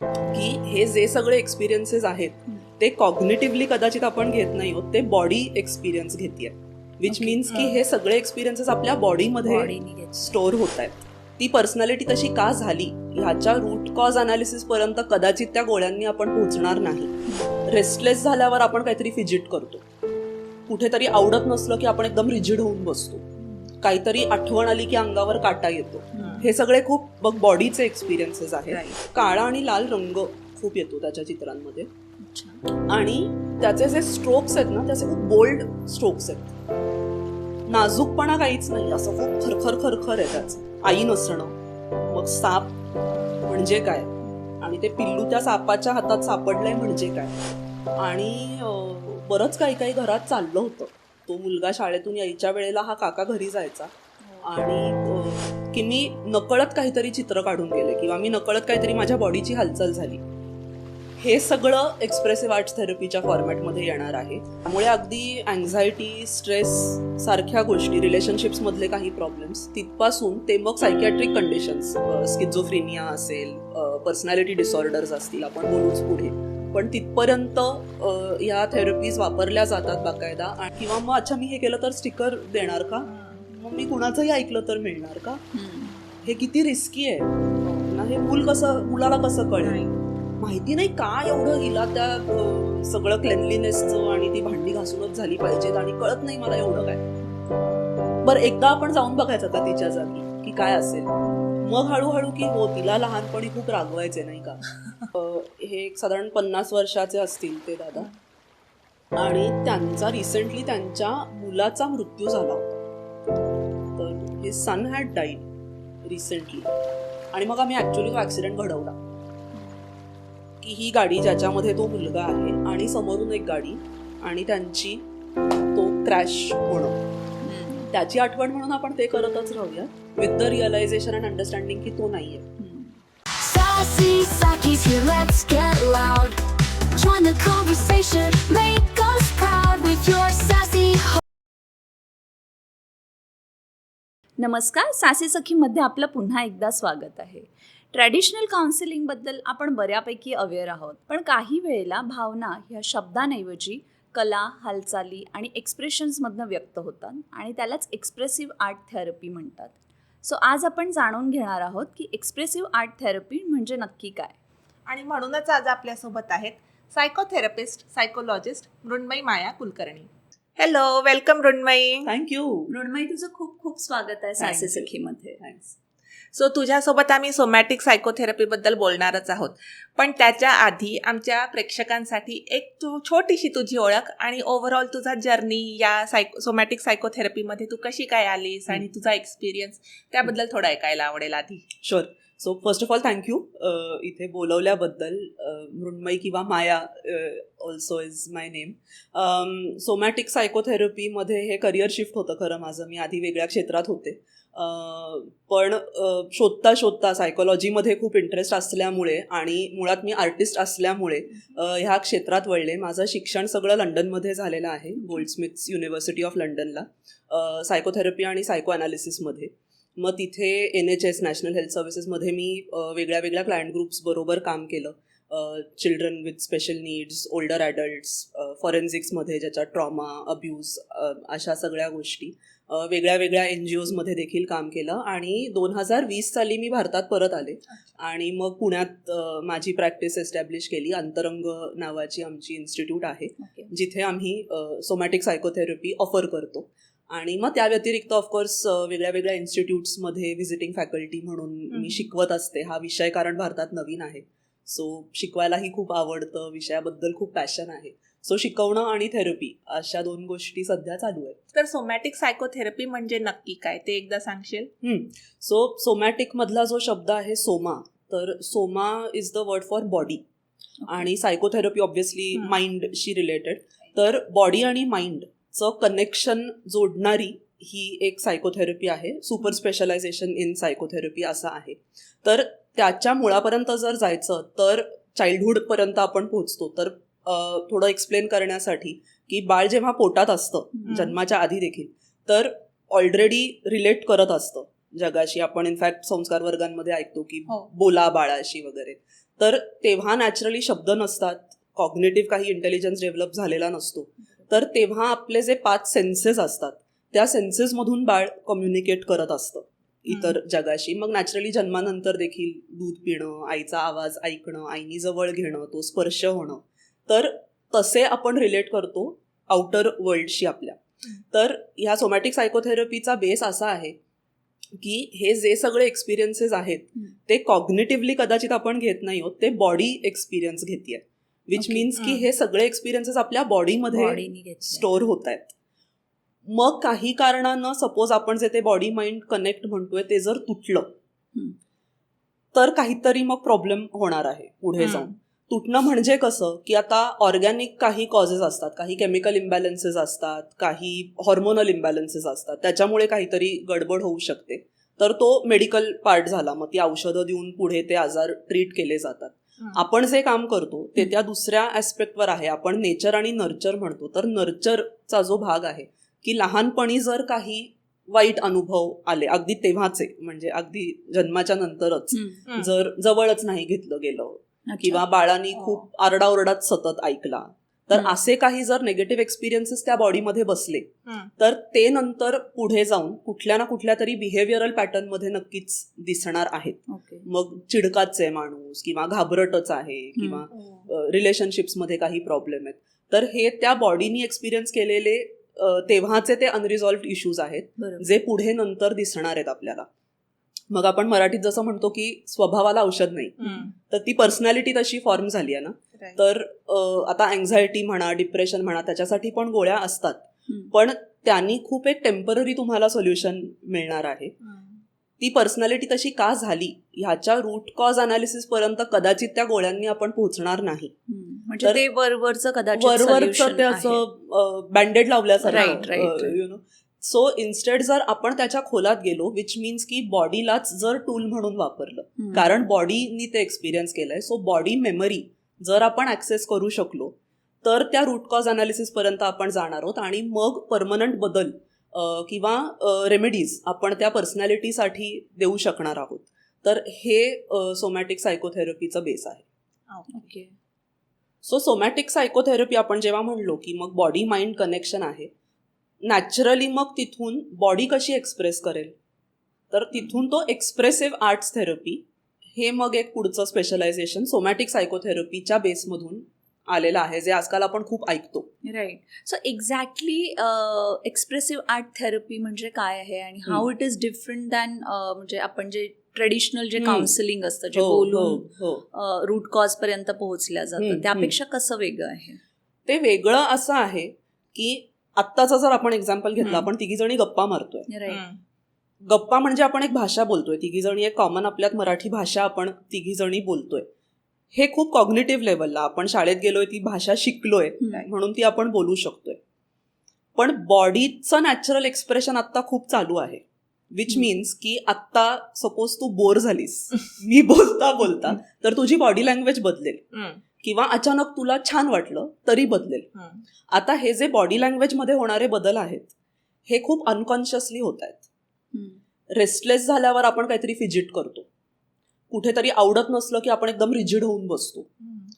की हे जे सगळे एक्सपिरियन्सेस आहेत ते कॉग्निटिव्हली कदाचित आपण घेत नाही आहोत, ते बॉडी एक्सपिरियन्स घेते, विच मीन्स की हे सगळे एक्सपिरियन्सेस आपल्या बॉडीमध्ये स्टोअर होत आहेत. ती पर्सनॅलिटी तशी का झाली ह्याच्या रूट कॉज अनालिसिस पर्यंत कदाचित त्या गोळ्यांनी आपण पोहोचणार नाही. रेस्टलेस झाल्यावर आपण काहीतरी फिजिट करतो, कुठेतरी आवडत नसलं की आपण एकदम रिजिड होऊन बसतो, काहीतरी आठवण आली की अंगावर काटा येतो. हे सगळे खूप बघ बॉडीचे एक्सपिरियन्सेस आहेत. काळा आणि लाल रंग खूप येतो त्याच्या चित्रांमध्ये आणि त्याचे जे स्ट्रोक्स आहेत ना त्याचे खूप बोल्ड स्ट्रोक्स आहेत. नाजूकपणा काहीच नाही, असं खूप खरखर खरखर आहे त्याचं. आई नसणं, मग साप म्हणजे काय आणि ते पिल्लू त्या सापाच्या हातात सापडलंय म्हणजे काय, आणि बरंच काही काही घरात चाललं होतं. तो मुलगा शाळेतून यायच्या वेळेला हा काका घरी जायचा आणि की मी नकळत काहीतरी चित्र काढून गेले किंवा मी नकळत काहीतरी माझ्या बॉडीची हालचाल झाली. हे सगळं एक्सप्रेसिव्ह आर्ट्स थेरपीच्या फॉर्मॅटमध्ये येणार आहे. त्यामुळे अगदी अँझायटी, स्ट्रेस सारख्या गोष्टी, रिलेशनशिप्समधले काही प्रॉब्लेम्स तिथपासून ते मग सायकियाट्रिक कंडिशन्स, स्किझोफ्रेनिया असेल, पर्सनॅलिटी डिसऑर्डर्स असतील, आपण बोलूच पुढे, पण तिथपर्यंत ह्या थेरपीज वापरल्या जातात बाकायदा. किंवा मग अच्छा मी हे केलं तर स्टिकर देणार का, मग मी कुणाचंही ऐकलं तर मिळणार का, हे किती रिस्की आहे ना, हे मुलाला कसं कळेल माहिती नाही का, एवढं हिला त्या सगळं क्लेनलीनेसचं आणि ती भांडी घासूनच झाली पाहिजेत आणि कळत नाही मला एवढं काय. बरं एकदा आपण जाऊन बघायचं का तिच्या जागी की काय असेल, मग हळूहळू की हो तिला लहानपणी खूप रागवायचे नाही का. हे साधारण 50 वर्षाचे असतील ते दादा, आणि त्यांचा रिसेंटली त्यांच्या मुलाचा मृत्यू झाला होता. तर his son had died recently, आणि मग आम्ही ऍक्च्युली तो ऍक्सिडेंट घडवला की ही गाडी ज्याच्यामध्ये तो मुलगा आहे आणि समोरून एक गाडी आणि त्यांची तो क्रॅश होणं, त्याची आठवण म्हणून आपण ते करतच राहूया with the realisation and understanding की तो नाहीये. नमस्कार, सासी सखीमध्ये आपलं पुन्हा एकदा स्वागत आहे. ट्रॅडिशनल काउन्सिलिंगबद्दल आपण बऱ्यापैकी अवेअर आहोत, पण काही वेळेला भावना ह्या शब्दांऐवजी कला, हालचाली आणि एक्सप्रेशन्समधनं व्यक्त होतात आणि त्यालाच एक्सप्रेसिव्ह आर्ट थेरपी म्हणतात. सो आज आपण जाणून घेणार आहोत की एक्सप्रेसिव्ह आर्ट थेरपी म्हणजे नक्की काय. आणि म्हणूनच आज आपल्यासोबत आहेत psychotherapist, psychologist Mrunmayee Maya Kulkarni. Hello, welcome Mrunmayee. Thank you. Mrunmayee, तुझं खूप खूप स्वागत आहे सासी सखीमध्ये. थँक्स. सो तुझ्यासोबत आम्ही सोमॅटिक सायकोथेरपीबद्दल बोलणारच आहोत, पण त्याच्या आधी आमच्या प्रेक्षकांसाठी एक छोटीशी तुझी ओळख आणि ओव्हरऑल तुझा जर्नी या सोमॅटिक सायकोथेरपीमध्ये तू कशी काय आलीस आणि तुझा एक्सपिरियन्स त्याबद्दल थोडं ऐकायला आवडेल आधी. Sure. So first of all thank you इथे बोलवल्याबद्दल. मृण्मयी किंवा Maya also is my name. Somatic सायकोथेरपीमध्ये हे करिअर शिफ्ट होतं खरं माझं. मी आधी वेगळ्या क्षेत्रात होते, पण शोधता शोधता सायकोलॉजीमध्ये खूप इंटरेस्ट असल्यामुळे आणि मुळात मी आर्टिस्ट असल्यामुळे ह्या क्षेत्रात वळले. माझं शिक्षण सगळं लंडनमध्ये झालेलं आहे, गोल्डस्मिथ्स युनिव्हर्सिटी ऑफ लंडनला, सायकोथेरपी आणि सायको अनालिसिसमध्ये. मग तिथे NHS नॅशनल हेल्थ सर्व्हिसेसमध्ये मी वेगळ्या वेगळ्या क्लायंट ग्रुप्स बरोबर काम केलं. Children with special needs, older adults, फॉरेन्सिक्समध्ये ज्याच्यात ट्रॉमा, अब्यूज, अशा सगळ्या गोष्टी, वेगळ्या वेगळ्या NGOजमध्ये देखील काम केलं. आणि 2020 साली मी भारतात परत आले आणि मग पुण्यात माझी प्रॅक्टिस एस्टॅब्लिश केली. अंतरंग नावाची आमची इन्स्टिट्यूट आहे जिथे आम्ही सोमॅटिक सायकोथेरपी ऑफर करतो. आणि मग त्या व्यतिरिक्त ऑफकोर्स वेगळ्या वेगळ्या इन्स्टिट्यूट्समध्ये व्हिजिटिंग फॅकल्टी म्हणून मी शिकवत असते. हा विषय कारण भारतात नवीन आहे, सो शिकवायलाही खूप आवडतं, विषयाबद्दल खूप पॅशन आहे. सो शिकवणं आणि थेरपी अशा 2 गोष्टी सध्या चालू आहेत. तर सोमॅटिक सायकोथेरपी म्हणजे नक्की काय ते एकदा सांगशील? सो सोमॅटिक मधला जो शब्द आहे सोमा, तर Soma is the word for body आणि सायकोथेरपी ऑब्व्हियसली माइंडशी रिलेटेड. तर बॉडी आणि माइंडचं कनेक्शन जोडणारी ही एक सायकोथेरपी आहे. सुपर स्पेशलायझेशन इन सायकोथेरपी असं आहे. तर त्याच्या मुळापर्यंत जर जायचं तर चाइल्डहुडपर्यंत आपण पोहोचतो. तर थोडं एक्सप्लेन करण्यासाठी की बाळ जेव्हा पोटात असतं जन्माच्या आधी देखील, तर ऑलरेडी रिलेट करत असतं जगाशी. आपण इनफॅक्ट संस्कार वर्गांमध्ये ऐकतो की बोला बाळाशी वगैरे. तर तेव्हा नॅचरली शब्द नसतात, कॉग्नेटिव्ह काही इंटेलिजन्स डेव्हलप झालेला नसतो. तर तेव्हा आपले जे 5 सेन्सेस असतात त्या सेन्सेसमधून बाळ कम्युनिकेट करत असतं इतर जगाशी. मग नॅचरली जन्मानंतर देखील दूध पिणं, आईचा आवाज ऐकणं, आईनी जवळ घेणं, तो स्पर्श होणं, तर तसे आपण रिलेट करतो आउटर वर्ल्डशी आपल्या. तर ह्या सोमॅटिक सायकोथेरपीचा बेस असा आहे की हे जे सगळे एक्सपिरियन्सेस आहेत ते कॉग्नेटिव्हली कदाचित आपण घेत नाही आहोत, ते बॉडी एक्सपिरियन्स घेते, विच मीन्स की हे सगळे एक्सपिरियन्सेस आपल्या बॉडीमध्ये स्टोअर होत आहेत. मग काही कारणानं सपोज आपण जे ते बॉडी माइंड कनेक्ट म्हणतोय ते जर तुटलं तर काहीतरी मग प्रॉब्लेम होणार आहे पुढे जाऊन. तुटणं म्हणजे कसं की आता ऑर्गॅनिक काही कॉजेस असतात, काही केमिकल इम्बॅलन्सेस असतात, काही हॉर्मोनल इम्बॅलन्सेस असतात, त्याच्यामुळे काहीतरी गडबड होऊ शकते. तर तो मेडिकल पार्ट झाला, मग ती औषधं देऊन पुढे ते आजार ट्रीट केले जातात. आपण जे काम करतो ते त्या दुसऱ्या ऍस्पेक्टवर आहे, आपण नेचर आणि नर्चर म्हणतो. तर नर्चरचा जो भाग आहे की लहानपणी जर काही वाईट अनुभव आले, अगदी तेव्हाचे म्हणजे अगदी जन्माच्या नंतरच, जर जवळच नाही घेतलं गेलं किंवा बाळांनी खूप आरडाओरडात सतत ऐकला, तर असे काही जर निगेटिव्ह एक्सपिरियन्सेस त्या बॉडीमध्ये बसले तर ते नंतर पुढे जाऊन कुठल्या ना कुठल्या तरी बिहेवियरल पॅटर्नमध्ये नक्कीच दिसणार आहेत. मग चिडकाच आहे माणूस किंवा घाबरटच आहे किंवा रिलेशनशिप्समध्ये काही प्रॉब्लेम आहेत, तर हे त्या बॉडीनी एक्सपिरियन्स केलेले तेव्हाचे ते अनरिझॉल्व्ड इश्यूज आहेत जे पुढे नंतर दिसणार आहेत आपल्याला. मग आपण मराठीत जसं म्हणतो की स्वभावाला औषध नाही, तर ती पर्सनॅलिटी तशी फॉर्म झाली आहे ना. तर आता अँझायटी म्हणा, डिप्रेशन म्हणा, त्याच्यासाठी पण गोळ्या असतात, पण त्यांनी खूप एक टेम्पररी तुम्हाला सोल्युशन मिळणार आहे. ती पर्सनॅलिटी तशी का झाली ह्याच्या रूट कॉज अनालिसिस पर्यंत कदाचित त्या गोळ्यांनी आपण पोहोचणार नाही. म्हणजे ते वरवरचं ते असं बँडेड लावल्यासारखं, यु नो. सो इन्स्टेड जर आपण त्याच्या खोलात गेलो, विच मीन्स की बॉडीलाच जर टूल म्हणून वापरलं, कारण बॉडीनी ते एक्सपिरियन्स केलंय, सो बॉडी मेमरी जर आपण ऍक्सेस करू शकलो तर त्या रूट कॉज अनालिसिस पर्यंत आपण जाणार आहोत आणि मग परमनंट बदल किंवा रेमेडीज आपण त्या पर्सनॅलिटीसाठी देऊ शकणार आहोत. तर हे सोमॅटिक सायकोथेरपीचं बेस आहे. सो सोमॅटिक सायकोथेरपी आपण जेव्हा म्हणलो की मग बॉडी माइंड कनेक्शन आहे, नॅचरली मग तिथून बॉडी कशी एक्सप्रेस करेल, तर तिथून तो एक्सप्रेसिव्ह आर्ट्स थेरपी हे मग एक पुढचं स्पेशलायझेशन सोमॅटिक सायकोथेरपीच्या बेसमधून आलेलं आहे, जे आजकाल आपण खूप ऐकतो. Right. So exactly expressive art therapy म्हणजे काय आहे आणि how it is different than म्हणजे आपण जे ट्रेडिशनल जे काउन्सिलिंग असतं, जे बोलून रूट कॉज पर्यंत पोहोचल्या जातं, त्यापेक्षा कसं वेगळं आहे? ते वेगळं असं आहे की आत्ताचा जर आपण एक्झाम्पल घेतला, आपण तिघीजणी गप्पा मारतोय. गप्पा म्हणजे आपण एक भाषा बोलतोय, तिघीजणी एक कॉमन आपल्यात मराठी भाषा आपण तिघीजणी बोलतोय. हे खूप कॉग्निटिव्ह लेवलला आपण शाळेत गेलोय, ती भाषा शिकलोय म्हणून ती आपण बोलू शकतोय. पण बॉडीचं नॅचरल एक्सप्रेशन आत्ता खूप चालू आहे, विच मीन्स की आत्ता सपोज तू बोर झालीस मी बोलता बोलता, तर तुझी बॉडी लँग्वेज बदलेल किंवा अचानक तुला छान वाटलं तरी बदलेल. आता हे जे बॉडी लँग्वेजमध्ये होणारे बदल आहेत हे खूप अनकॉन्शियसली होत आहेत. रेस्टलेस झाल्यावर आपण काहीतरी फिजिट करतो, कुठेतरी आवडत नसलं की आपण एकदम रिजिड होऊन बसतो,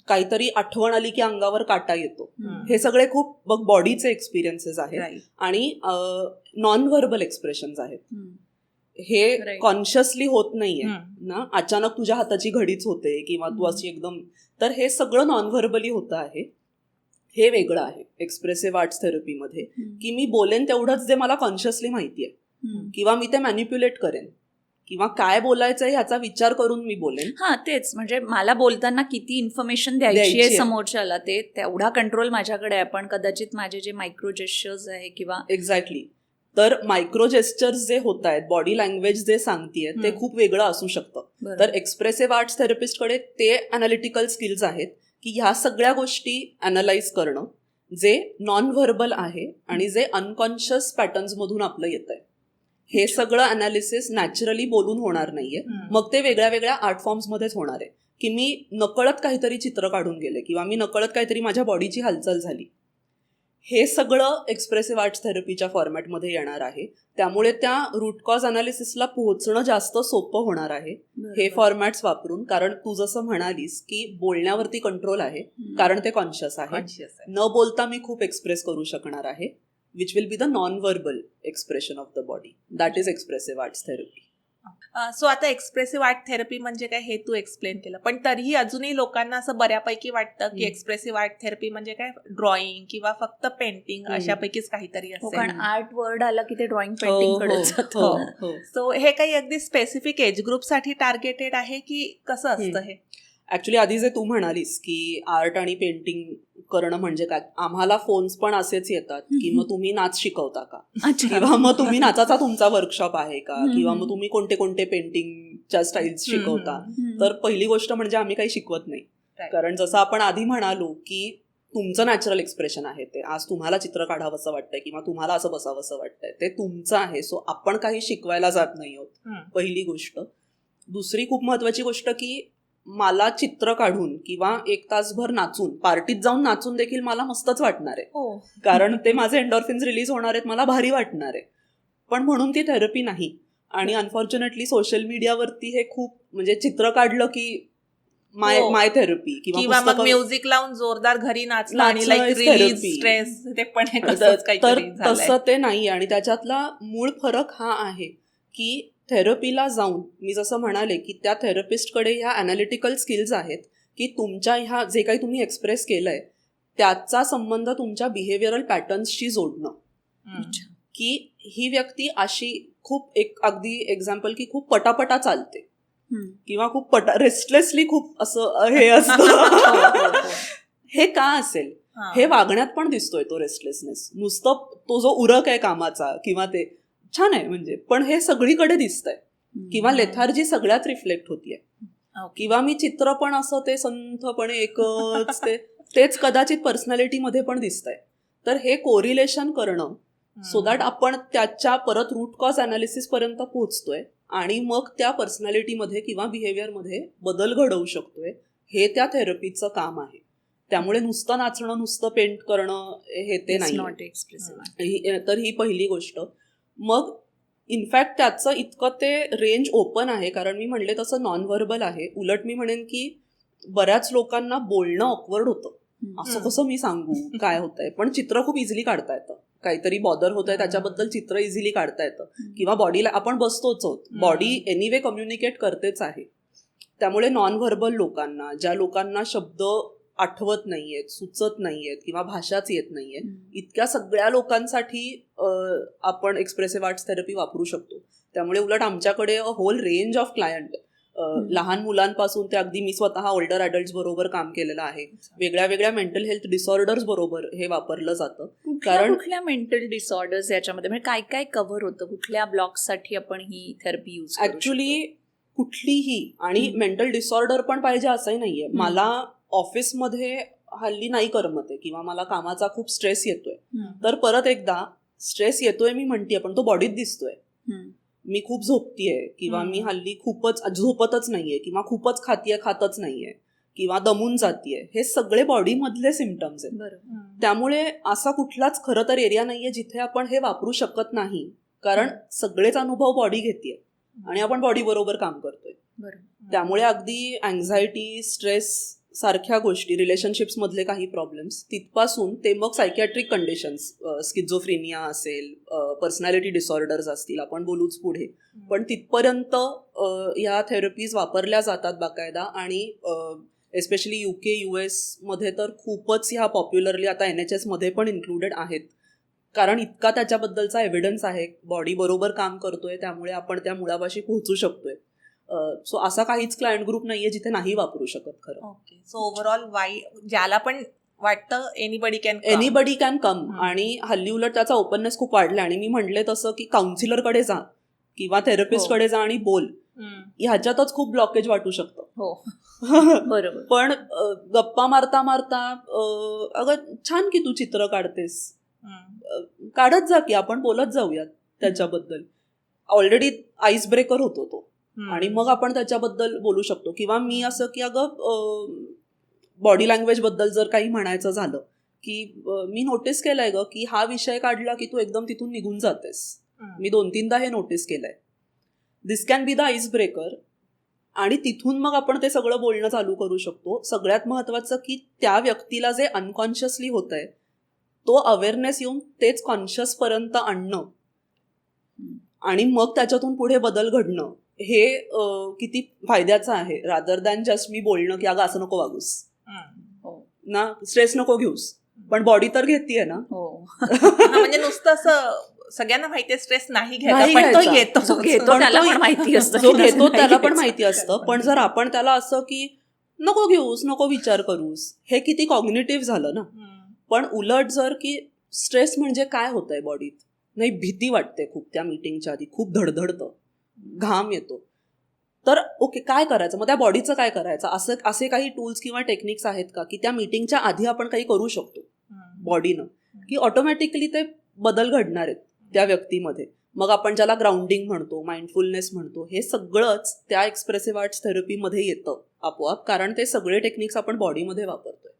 काहीतरी आठवण आली की अंगावर काटा येतो. हे सगळे खूप बॉडीचे एक्सपिरियन्सेस आहेत आणि नॉन व्हर्बल एक्सप्रेशन्स आहेत. हे कॉन्शियसली होत नाहीये ना, अचानक तुझ्या हाताची घडीच होते किंवा तू अशी एकदम, तर हे सगळं नॉन व्हर्बली होतं आहे. हे वेगळं आहे एक्सप्रेसिव्ह आर्ट्स थेरपीमध्ये, की मी बोलेन तेवढंच जे मला कॉन्शियसली माहिती आहे किंवा मी ते मॅनिप्युलेट करेन किंवा काय बोलायचंय ह्याचा विचार करून मी बोलेन. तेच म्हणजे मला बोलताना किती इन्फॉर्मेशन द्यायची आहे समोरच्याला ते तेवढा कंट्रोल माझ्याकडे आहे. पण कदाचित माझे जे मायक्रो जेस्चर्स आहे किंवा एक्झॅक्टली, तर मायक्रो जेस्चर्स जे होत आहेत, बॉडी लँग्वेज जे सांगतेय ते खूप वेगळं असू शकतं. तर एक्सप्रेसिव्ह आर्ट्स थेरपिस्टकडे ते अनालिटिकल स्किल्स आहेत की ह्या सगळ्या गोष्टी अनालाइज करणं जे नॉन व्हर्बल आहे आणि जे अनकॉन्शियस पॅटर्न्स मधून आपलं येत आहे. हे सगळं अनालिसिस नॅचरली बोलून होणार नाहीये, मग ते वेगळ्या वेगळ्या आर्ट फॉर्म्समध्येच होणार आहे. की मी नकळत काहीतरी चित्र काढून गेले किंवा मी नकळत काहीतरी माझ्या बॉडीची हालचाल झाली, हे सगळं एक्सप्रेसिव्ह आर्ट्स थेरपीच्या फॉर्मॅटमध्ये येणार आहे. त्यामुळे त्या रूट कॉज अनालिसिसला पोहोचणं जास्त सोपं होणार आहे हे फॉर्मॅट्स वापरून. कारण तू जसं म्हणालीस की बोलण्यावरती कंट्रोल आहे कारण ते कॉन्शियस आहे. न बोलता मी खूप एक्सप्रेस करू शकणार आहे, which will be the non verbal expression of the body. That is expressive arts therapy. So आता एक्सप्रेसिव्ह आर्ट थेरपी म्हणजे काय हे तू एक्सप्लेन केलं, पण तरीही अजूनही लोकांना असं बऱ्यापैकी वाटतं की एक्सप्रेसिव्ह आर्ट थेरपी म्हणजे काय ड्रॉइंग किंवा फक्त पेंटिंग अशापैकीच काहीतरी असेल. कारण आर्ट वर्ड आला की ते ड्रॉइंग पेंटिंग कडे जातं. सो हे काही अगदी स्पेसिफिक एज ग्रुपसाठी टार्गेटेड आहे की कसं असतं हे? ऍक्च्युली आधी जे तू म्हणालीस की आर्ट आणि पेंटिंग करणं म्हणजे काय, आम्हाला फोन्स पण असेच येतात की मग तुम्ही नाच शिकवता का, किंवा मग तुम्ही नाचाचा तुमचा वर्कशॉप आहे का, किंवा मग तुम्ही कोणते कोणते पेंटिंगच्या स्टाईल्स शिकवता. तर पहिली गोष्ट म्हणजे आम्ही काही शिकवत नाही. कारण जसं आपण आधी म्हणालो की तुमचं नॅचरल एक्सप्रेशन आहे ते. आज तुम्हाला चित्र काढावंसं वाटतंय किंवा तुम्हाला असं बसावंसं वाटतंय, ते तुमचं आहे. सो आपण काही शिकवायला जात नाही आहोत, पहिली गोष्ट. दुसरी खूप महत्वाची गोष्ट की मला चित्र काढून किंवा 1 तासभर नाचून, पार्टीत जाऊन नाचून देखील मला मस्तच वाटणार आहे, कारण ते माझे एंडॉर्फिन्स रिलीज होणार आहेत, मला भारी वाटणार आहे. पण म्हणून ती थेरपी नाही. आणि अनफॉर्च्युनेटली सोशल मीडियावरती हे खूप म्हणजे चित्र काढलं की माय थेरपी किंवा मग म्युझिक लावून जोरदार घरी नाचलं आणि लाईक रिलीज स्ट्रेस, ते पण तर तसं ते नाही. आणि त्याच्यातला मूळ फरक हा आहे की थेरपीला जाऊन मी जसं म्हणाले की त्या थेरपिस्टकडे ह्या अनालिटिकल स्किल्स आहेत की तुमच्या ह्या जे काही तुम्ही एक्सप्रेस केलंय त्याचा संबंध तुमच्या बिहेवियरल पॅटर्न्सशी जोडणं. की ही व्यक्ती अशी खूप एक अगदी एक्झाम्पल की खूप पटापटा चालते किंवा खूप रेस्टलेसली खूप असं हे असतं. हे का असेल? हे वागण्यात पण दिसतोय तो रेस्टलेसनेस. नुसतं तो जो उरक आहे कामाचा किंवा ते छान आहे म्हणजे, पण हे सगळीकडे दिसतंय. किंवा लेथार्जी सगळ्यात रिफ्लेक्ट होतीये. किंवा मी चित्र पण असं ते संथपणे एकच तेच कदाचित पर्सनॅलिटीमध्ये पण दिसतंय. तर हे कोरिलेशन करणं सो दॅट आपण त्याच्या परत रूट कॉज अनालिसिस पर्यंत पोहोचतोय आणि मग त्या पर्सनॅलिटीमध्ये किंवा बिहेवियरमध्ये बदल घडवू शकतोय, हे त्या थेरपीचं काम आहे. त्यामुळे नुसतं नाचणं, नुसतं पेंट करणं हे ते नाही. तर ही पहिली गोष्ट. मग इनफॅक्ट त्याचं इतकं ते रेंज ओपन आहे, कारण मी म्हणले तसं नॉन व्हर्बल आहे. उलट मी म्हणेन की बऱ्याच लोकांना बोलणं ऑकवर्ड होतं, असं कसं मी सांगू काय होतंय, पण चित्र खूप इझिली काढता येतं. काहीतरी बॉदर होतंय त्याच्याबद्दल चित्र इझिली काढता येतं. किंवा बॉडीला आपण बसतोच आहोत, बॉडी एनिवे कम्युनिकेट करतेच आहे. त्यामुळे नॉन व्हर्बल लोकांना, ज्या लोकांना शब्द आठवत नाहीयेत, सुचत नाहीयेत किंवा भाषाच येत नाहीये, इतक्या सगळ्या लोकांसाठी आपण एक्सप्रेसिव्ह आर्ट्स थेरपी वापरू शकतो. त्यामुळे उलट आमच्याकडे होल रेंज ऑफ क्लायंट, लहान मुलांपासून ते अगदी मी स्वतः ओल्डर अडल्ट बरोबर काम केलेलं आहे. वेगळ्या वेगळ्या मेंटल हेल्थ डिसऑर्डर्स बरोबर हे वापरलं जातं. कारण कुठल्या मेंटल डिसऑर्डर्स याच्यामध्ये म्हणजे काय काय कव्हर होतं, कुठल्या ब्लॉक्ससाठी आपण ही थेरपी यूज? ऍक्च्युली कुठलीही, आणि मेंटल डिसऑर्डर पण पाहिजे असंही नाहीये. मला ऑफिसमध्ये हल्ली नाही करमत आहे किंवा मला कामाचा खूप स्ट्रेस येतोय, तर परत एकदा स्ट्रेस येतोय मी म्हणतेय पण तो बॉडीत दिसतोय. मी खूप झोपतीये किंवा मी हल्ली खूपच झोपतच नाहीये किंवा खूपच खातच नाहीये किंवा दमून जातीये, हे सगळे बॉडीमधले सिम्पटम्स आहेत. त्यामुळे असा कुठलाच खरं तर एरिया नाहीये जिथे आपण हे वापरू शकत नाही, कारण सगळेच अनुभव बॉडी घेतेय आणि आपण बॉडी बरोबर काम करतोय. त्यामुळे अगदी अँझायटी, स्ट्रेस सारख्या गोष्टी, रिलेशनशिप्स मधले काही प्रॉब्लेम्स तिथपासून ते मग सायकियाट्रिक कंडिशन्स, स्किझोफ्रेनिया असेल, पर्सनॅलिटी डिसऑर्डर्स असतील, आपण बोलूच पुढे, पण तिथपर्यंत ह्या थेरपीज वापरल्या जातात बाकायदा. आणि एस्पेशली UK, US मध्ये तर खूपच ह्या पॉप्युलरली आता NHS मध्ये पण इन्क्लुडेड आहेत, कारण इतका त्याच्याबद्दलचा एव्हिडन्स आहे, बॉडी बरोबर काम करतोय, त्यामुळे आपण त्या मुळापाशी पोहोचू शकतोय. सो असा काहीच क्लायंट ग्रुप नाहीये जिथे नाही वापरू शकत खरं. ओके. सो ओव्हरऑल ज्याला पण वाटतं एनिबडी कॅन कम. आणि हल्ली उलट त्याचा ओपननेस खूप वाढला. आणि मी म्हणले तसं की काउन्सिलरकडे जा किंवा थेरपिस्टकडे जा आणि बोल, ह्याच्यातच खूप ब्लॉकेज वाटू शकतं. बरोबर. पण गप्पा मारता मारता अगं छान की तू चित्र काढतेस, काढत जा की आपण बोलत जाऊयात त्याच्याबद्दल. ऑलरेडी आईस ब्रेकर होतो तो, आणि मग आपण त्याच्याबद्दल बोलू शकतो. किंवा मी असं की अगं बॉडी लँग्वेज बद्दल जर काही म्हणायचं झालं की मी नोटीस केलंय ग की हा विषय काढला की तू एकदम तिथून निघून जातेस. मी 2-3दा हे नोटीस केलंय. This can be the ice breaker. आणि तिथून मग आपण ते सगळं बोलणं चालू करू शकतो. सगळ्यात महत्वाचं की त्या व्यक्तीला जे अनकॉन्शियसली होतंय तो अवेअरनेस येऊन तेच कॉन्शियस पर्यंत आणणं आणि मग त्याच्यातून पुढे बदल घडणं हे किती फायद्याचं आहे रादर दॅन जस्ट मी बोलणं की अगं असं नको वागूस ना, स्ट्रेस नको घेऊस, पण बॉडी तर घेतीये ना. म्हणजे नुसतं असं सगळ्यांना माहितीये स्ट्रेस नाही घ्यायचा, पण तो येतो. जो घेतो त्याला पण माहिती असतं, जो घेतो त्याला पण माहिती असतं. पण जर आपण त्याला असं की नको घेऊस, नको विचार करूस, हे किती कॉग्निटिव्ह झालं ना. पण उलट जर की स्ट्रेस म्हणजे काय होतंय बॉडीत, नाही भीती वाटते खूप त्या मीटिंगच्या आधी, खूप धडधडतं, घाम येतो, तर ओके काय करायचं, मग त्या बॉडीचं काय करायचं, असे काही टूल्स किंवा टेक्निक्स आहेत का की त्या मीटिंगच्या आधी आपण काही करू शकतो बॉडीनं, की ऑटोमॅटिकली ते बदल घडणार आहेत त्या व्यक्तीमध्ये. मग आपण ज्याला ग्राउंडिंग म्हणतो, माइंडफुलनेस म्हणतो, हे सगळंच त्या एक्सप्रेसिव्ह आर्ट्स थेरपीमध्ये येतं आपोआप, कारण ते सगळे टेक्निक्स आपण बॉडीमध्ये वापरतोय.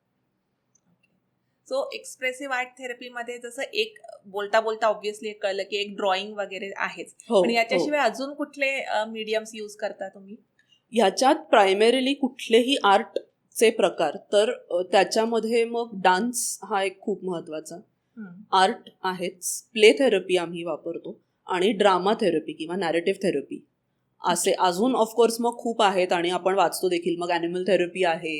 सो एक्सप्रेसिव्ह आर्ट थेरपीमध्ये जसं एक बोलता बोलता ऑब्व्हियसली कळलं की एक ड्रॉइंग वगैरे आहेच, पण याच्याशिवाय अजून कुठले मीडियम्स यूज करता तुम्ही? ह्याच्यात प्रायमरीली कुठलेही आर्टचे प्रकार, तर त्याच्यामध्ये मग डान्स हा एक खूप महत्वाचा आर्ट आहेच. प्ले थेरपी आम्ही वापरतो आणि ड्रामा थेरपी किंवा नॅरेटिव्ह थेरपी असे अजून ऑफकोर्स मग खूप आहेत आणि आपण वाचतो देखील. मग ॲनिमल थेरपी आहे,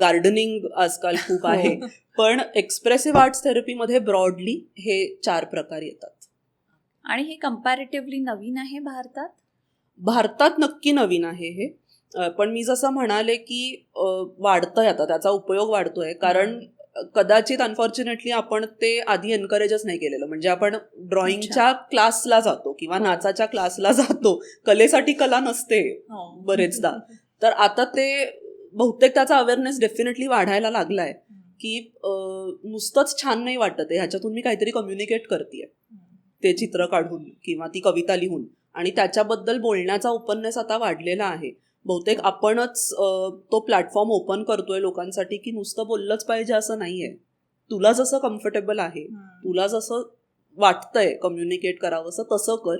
गार्डनिंग आजकाल खूप आहे. पण एक्सप्रेसिव्ह आर्ट्स थेरपीमध्ये ब्रॉडली हे 4 प्रकार येतात. आणि हे कम्पॅरेटिव्हली नवीन आहे भारतात? भारतात नक्की नवीन आहे हे, पण मी जसं म्हणाले की वाढतंय आता, त्याचा उपयोग वाढतोय, कारण कदाचित अनफॉर्च्युनेटली आपण ते आधी एनकरेजच नाही केलेलं. म्हणजे आपण ड्रॉइंगच्या क्लासला जातो किंवा नाचाच्या क्लासला जातो, कलेसाठी कला नसते बरेचदा. तर आता ते बहुतेक त्याचा अवेअरनेस डेफिनेटली वाढायला लागलाय की नुसतंच छान नाही वाटत आहे, ह्याच्यातून मी काहीतरी कम्युनिकेट करतेय ते चित्र काढून किंवा ती कविता लिहून, आणि त्याच्याबद्दल बोलण्याचा ओपननेस आता वाढलेला आहे. बहुतेक आपणच तो प्लॅटफॉर्म ओपन करतोय लोकांसाठी की नुसतं बोललंच पाहिजे असं नाहीये. तुला जसं कम्फर्टेबल आहे, तुला जसं वाटतंय कम्युनिकेट करावंसं तसं कर,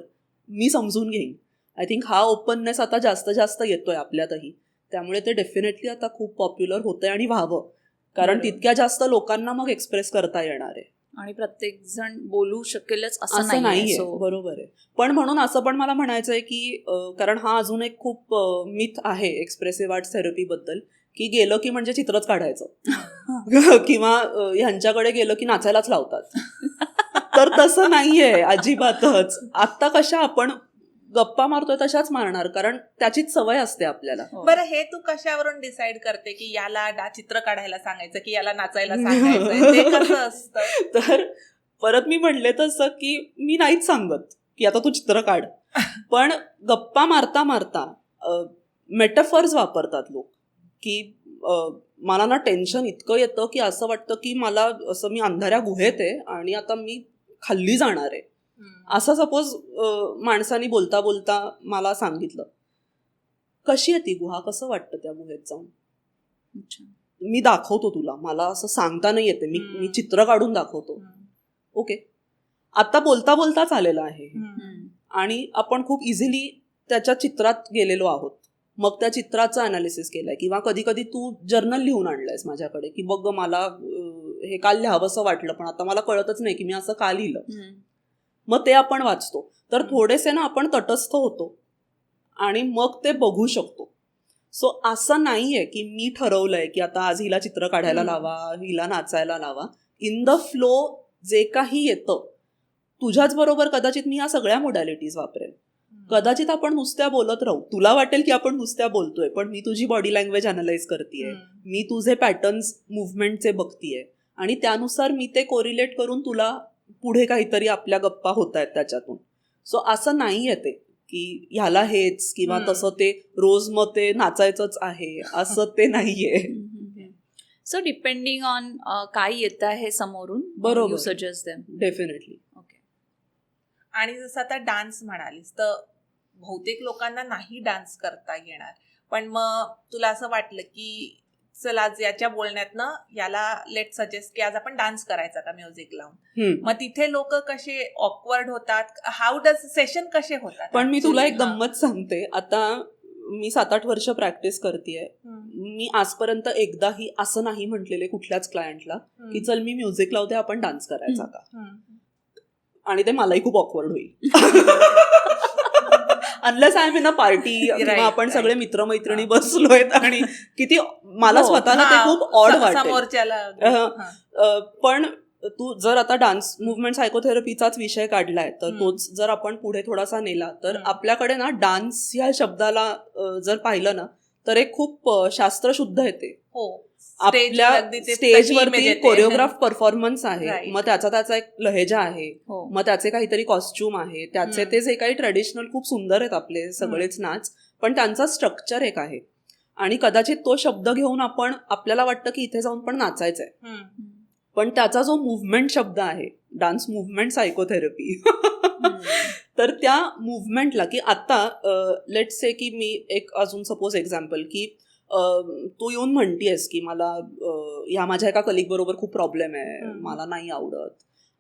मी समजून घेईन. आय थिंक हा ओपननेस आता जास्त जास्त येतोय आपल्यातही, त्यामुळे ते डेफिनेटली आता खूप पॉप्युलर होतंय आणि व्हावं, कारण तितक्या जास्त लोकांना मग एक्सप्रेस करता येणार आहे. आणि प्रत्येक जण बोलू शकेलच असं नाहीये. बरोबर आहे. पण म्हणून असं पण मला म्हणायचं आहे की कारण हा अजून एक खूप मिथ आहे एक्सप्रेसिव्ह आर्ट्स थेरपीबद्दल, की गेलं की म्हणजे चित्रच काढायचं किंवा ह्यांच्याकडे गेलं की नाचायलाच लावतात. तर तसं नाहीये अजिबातच. आत्ता कशा आपण गप्पा मारतोय तशाच मारणार, कारण त्याचीच सवय असते आपल्याला. बरं, हे तू कशावरून डिसाईड करते की याला चित्र काढायला सांगायचं की याला नाचायला सांगायचं, ते कसं असतं? तर परत मी म्हणले तसं की मी नाहीच सांगत की आता तू चित्र काढ, पण गप्पा मारता मारता मेटाफर्स वापरतात लोक की मला ना टेन्शन इतकं येतं की असं वाटतं की मला असं मी अंधाऱ्या गुहेत आहे आणि आता मी खाल्ली जाणार आहे, असं सपोज माणसानी बोलता बोलता मला सांगितलं. कशी आहे ती गुहा, कसं वाटतं त्या गुहेत जाऊन, मी दाखवतो तुला, मला असं सांगता नाही येते, मी चित्र काढून दाखवतो. ओके, आता बोलता बोलताच आलेलं आहे आणि आपण खूप इझिली त्याच्या चित्रात गेलेलो आहोत. मग त्या चित्राचं अनालिसिस केलंय किंवा कधी कधी तू जर्नल लिहून आणलंयस माझ्याकडे की बघ मला हे काल लिहावंसं वाटलं पण आता मला कळतच नाही की मी असं का लिहिलं. मग ते आपण वाचतो, तर थोडेसे ना आपण तटस्थ होतो आणि मग ते बघू शकतो. सो असं नाहीये की मी ठरवलंय की आता आज हिला चित्र काढायला लावा, हिला नाचायला लावा. इन द फ्लो जे काही येतं तुझ्याच बरोबर, कदाचित मी ह्या सगळ्या मोडॅलिटीज वापरेल, कदाचित आपण नुसत्या बोलत राहू, तुला वाटेल की आपण नुसत्या बोलतोय, पण मी तुझी बॉडी लँग्वेज अनालाइज करतेय, मी तुझे पॅटर्न्स मुव्हमेंटचे बघतीये आणि त्यानुसार मी ते कोरिलेट करून तुला पुढे काहीतरी आपल्या गप्पा होत आहेत त्याच्यातून. सो असं नाहीये ते की ह्याला हेच किंवा तसं ते रोज मग ते नाचायचंच आहे, असं ते नाहीये. सो डिपेंडिंग ऑन काय येत आहे समोरून, बरोबर, you suggest them. Definitely. Okay. आणि जसं आता डान्स म्हणालीस तर बहुतेक लोकांना नाही डान्स करता येणार, पण मग तुला असं वाटलं की चला आज याच्या बोलण्यातनं याला लेट सजेस्ट की आज आपण डान्स करायचा का म्युझिक लावून. मग तिथे लोक कसे ऑकवर्ड होतात, हाऊ डज सेशन कसे होतात. पण मी तुला एक हा. गंमत सांगते. आता मी 7-8 वर्ष प्रॅक्टिस करतेय. मी आजपर्यंत एकदाही असं नाही म्हटलेले कुठल्याच क्लायंटला की चल मी म्युझिक लावते आपण डान्स करायचा का. आणि ते मलाही खूप ऑकवर्ड होईल. Unless I am in a party किंवा आपण सगळे मित्रमैत्रिणी बसलोय आणि किती मला स्वतःला ते खूप ऑड वाटतं. समोरच्याला पण तू जर आता डान्स मुव्हमेंट सायकोथेरपीचाच विषय काढलाय तर तोच जर आपण पुढे थोडासा नेला तर आपल्याकडे ना डान्स ह्या शब्दाला जर पाहिलं ना तर एक खूप शास्त्रशुद्ध येते. आपल्या स्टेजवरती कोरिओग्राफ परफॉर्मन्स आहे, मग त्याचा एक लहेजा आहे, मग त्याचे काहीतरी कॉस्ट्युम आहे, त्याचे ते जे काही ट्रेडिशनल खूप सुंदर आहेत आपले सगळेच नाच, पण त्यांचा स्ट्रक्चर एक आहे. आणि कदाचित तो शब्द घेऊन आपल्याला वाटतं की इथे जाऊन पण नाचायचंय, पण त्याचा जो मुव्हमेंट शब्द आहे डान्स मुव्हमेंट सायकोथेरपी तर त्या मुव्हमेंटला की आता लेट्स से की मी एक अजून सपोज एक्झाम्पल की तू येऊन म्हणतीयस की मला ह्या माझ्या एका कलिग बरोबर खूप प्रॉब्लेम आहे, मला नाही आवडत,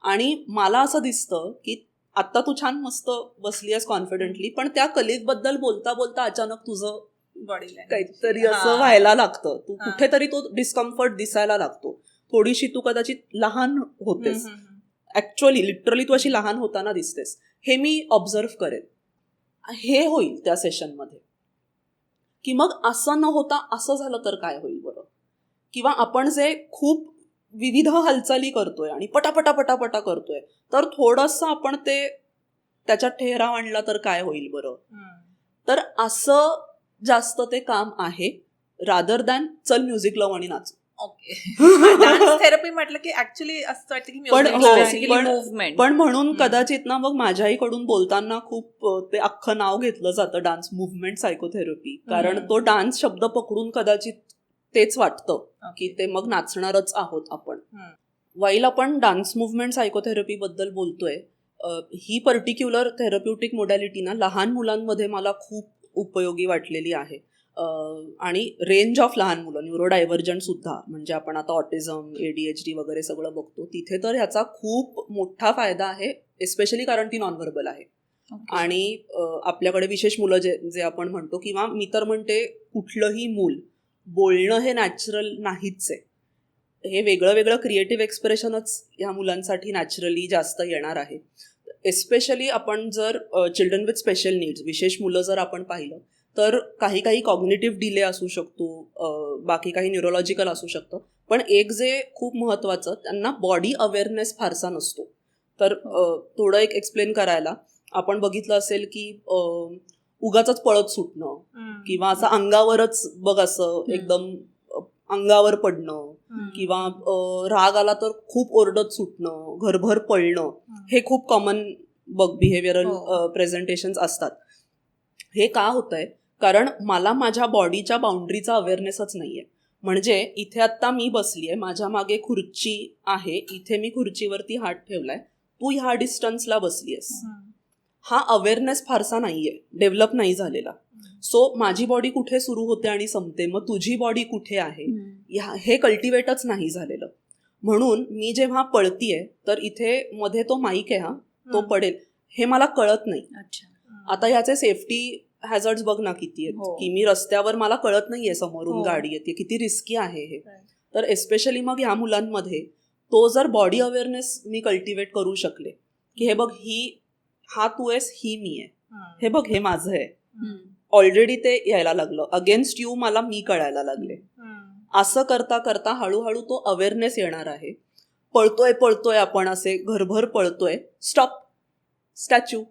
आणि मला असं दिसतं की आता तू छान मस्त बसली आहेस कॉन्फिडेंटली, पण त्या कलिग बद्दल बोलता बोलता अचानक तुझं बॉडीला काहीतरी असं व्हायला लागतं, तू कुठेतरी तो डिस्कम्फर्ट दिसायला लागतो, थोडीशी तू कदाचित लहान होतेस, ऍक्च्युअली लिटरली तू अशी लहान होताना दिसतेस. हे मी ऑब्झर्व करेन. हे होईल त्या सेशनमध्ये की मग असं न होता असं झालं तर काय होईल बरं, किंवा आपण जे खूप विविध हालचाली करतोय आणि पटापटा पटापटा करतोय तर थोडंसं आपण ते त्याच्यात ठेहराव आणला तर काय होईल बरं. तर असं जास्त ते काम आहे रादर दॅन चल म्युझिक लाव आणि नाच. ओके. डान्स थेरपी म्हटलं की ऍक्च्युली असं वाटतं की मुव्हमेंट, पण म्हणून कदाचित ना मग माझ्याकडून बोलताना खूप ते अख्खं नाव घेतलं जातं डान्स मुव्हमेंट सायकोथेरपी, कारण तो डान्स शब्द पकडून कदाचित तेच वाटतं की ते मग नाचणारच आहोत आपण. वाईल आपण डान्स मुव्हमेंट सायकोथेरपी बद्दल बोलतोय, ही पर्टिक्युलर थेरप्युटिक मोडॅलिटी ना लहान मुलांमध्ये मला खूप उपयोगी वाटलेली आहे. आणि रेंज ऑफ लहान मुलं, न्यूरोडायव्हर्जंट सुद्धा, म्हणजे आपण आता ऑटिझम, ADHD वगैरे सगळं बघतो, तिथे तर ह्याचा खूप मोठा फायदा आहे, एस्पेशली कारण ती नॉन व्हर्बल आहे. आणि आपल्याकडे विशेष मुलं जे आपण म्हणतो, किंवा मी तर म्हणते कुठलंही मूल बोलणं हे नॅचरल नाहीच आहे, हे वेगळं वेगळं क्रिएटिव्ह एक्सप्रेशनच ह्या मुलांसाठी नॅचरली जास्त येणार आहे. एस्पेशली आपण जर चिल्ड्रन विथ स्पेशल नीड्स, विशेष मुलं जर आपण पाहिलं तर काही कॉग्निटिव्ह डिले असू शकतो, बाकी काही न्यूरोलॉजिकल असू शकतं, पण एक जे खूप महत्त्वाचं, त्यांना बॉडी अवेअरनेस फारसा नसतो. तर थोडं एक एक्सप्लेन करायला, आपण बघितलं असेल की उगाचच पळत सुटणं किंवा असं अंगावरच बघ असं एकदम अंगावर पडणं, किंवा राग आला तर खूप ओरडत सुटणं, घरभर पळणं, हे खूप कॉमन बिहेवियरल प्रेझेंटेशन्स असतात. हे का होतंय? कारण मला माझ्या बॉडीच्या बाउंड्रीचा अवेअरनेसच नाहीये. म्हणजे इथे आत्ता मी बसलीये, माझ्या मागे खुर्ची आहे, इथे मी खुर्चीवरती हात ठेवलाय, तू ह्या डिस्टन्सला बसलीयस, हा अवेअरनेस फारसा नाहीये, डेव्हलप नाही झालेला. सो माझी बॉडी कुठे सुरू होते आणि संपते, मग तुझी बॉडी कुठे आहे, हे कल्टिवेटच नाही झालेलं. म्हणून मी जेव्हा पळतीये तर इथे मध्ये तो माईक आहे, तो पडेल, हे मला कळत नाही. आता ह्याचे सेफ्टी हॅझर्ड्स बघ ना किती आहेत, की मी रस्त्यावर मला कळत नाहीये समोरून गाडी येते, किती रिस्की आहे हे. तर एस्पेशली मग ह्या मुलांमध्ये तो जर बॉडी अवेअरनेस मी कल्टिवेट करू शकले की हे बघ, हा तू आहेस, ही मी आहे, हे बघ हे माझं आहे, ऑलरेडी ते यायला लागलं, अगेन्स्ट यू मला मी कळायला लागले. असं करता करता हळूहळू तो अवेअरनेस येणार आहे. पळतोय आपण असे घरभर पळतोय, स्टॉप, स्टॅच्यू,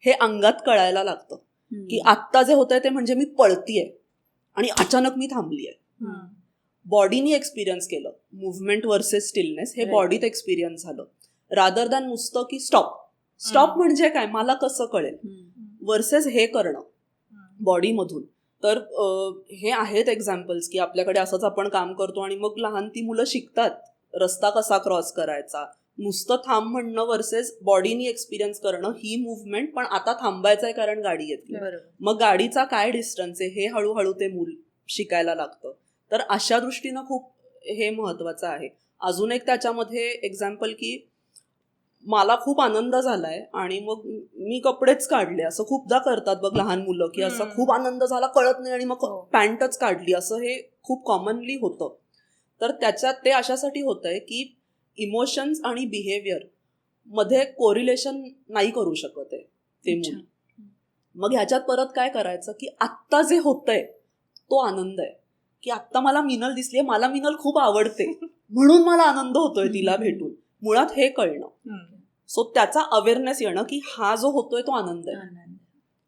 हे अंगात कळायला लागतं की आत्ता जे होतंय ते म्हणजे मी पळतीये आणि अचानक मी थांबलीये. बॉडीनी एक्सपिरियन्स केलं, मुव्हमेंट वर्सेस स्टिलनेस हे बॉडीत एक्सपिरियन्स झालं, रादर दॅन नुसतं की स्टॉप म्हणजे काय मला कसं कळेल, वर्सेस हे करणं बॉडीमधून. तर हे आहेत एक्झाम्पल्स की आपल्याकडे असंच आपण काम करतो आणि मग लहान ती मुलं शिकतात रस्ता कसा क्रॉस करायचा, नुसतं थांब म्हणणं वर्सेस बॉडीनी एक्सपिरियन्स करणं, ही मुव्हमेंट, पण आता थांबायचं आहे कारण गाडी येते, मग गाडीचा काय डिस्टन्स आहे हे हळूहळू ते मूल शिकायला लागतं. तर अशा दृष्टीनं खूप हे महत्वाचं आहे. अजून एक त्याच्यामध्ये एक्झाम्पल की मला खूप आनंद झालाय आणि मग मी कपडेच काढले, असं खूपदा करतात बघ लहान मुलं, की असं खूप आनंद झाला कळत नाही आणि मग पॅन्टच काढली, असं हे खूप कॉमनली होतं. तर त्याच्यात ते अशासाठी होतंय की इमोशन्स आणि बिहेवियर मध्ये कोरिलेशन नाही करू शकत आहे ते मूल. मग ह्याच्यात परत काय करायचं की आत्ता जे होतंय तो आनंद आहे, की आत्ता मला मिनल दिसलीये, मला मिनल खूप आवडते म्हणून मला आनंद होतोय तिला भेटून, मुळात हे कळणं. सो त्याचा अवेअरनेस येणं की हा जो होतोय तो आनंद आहे.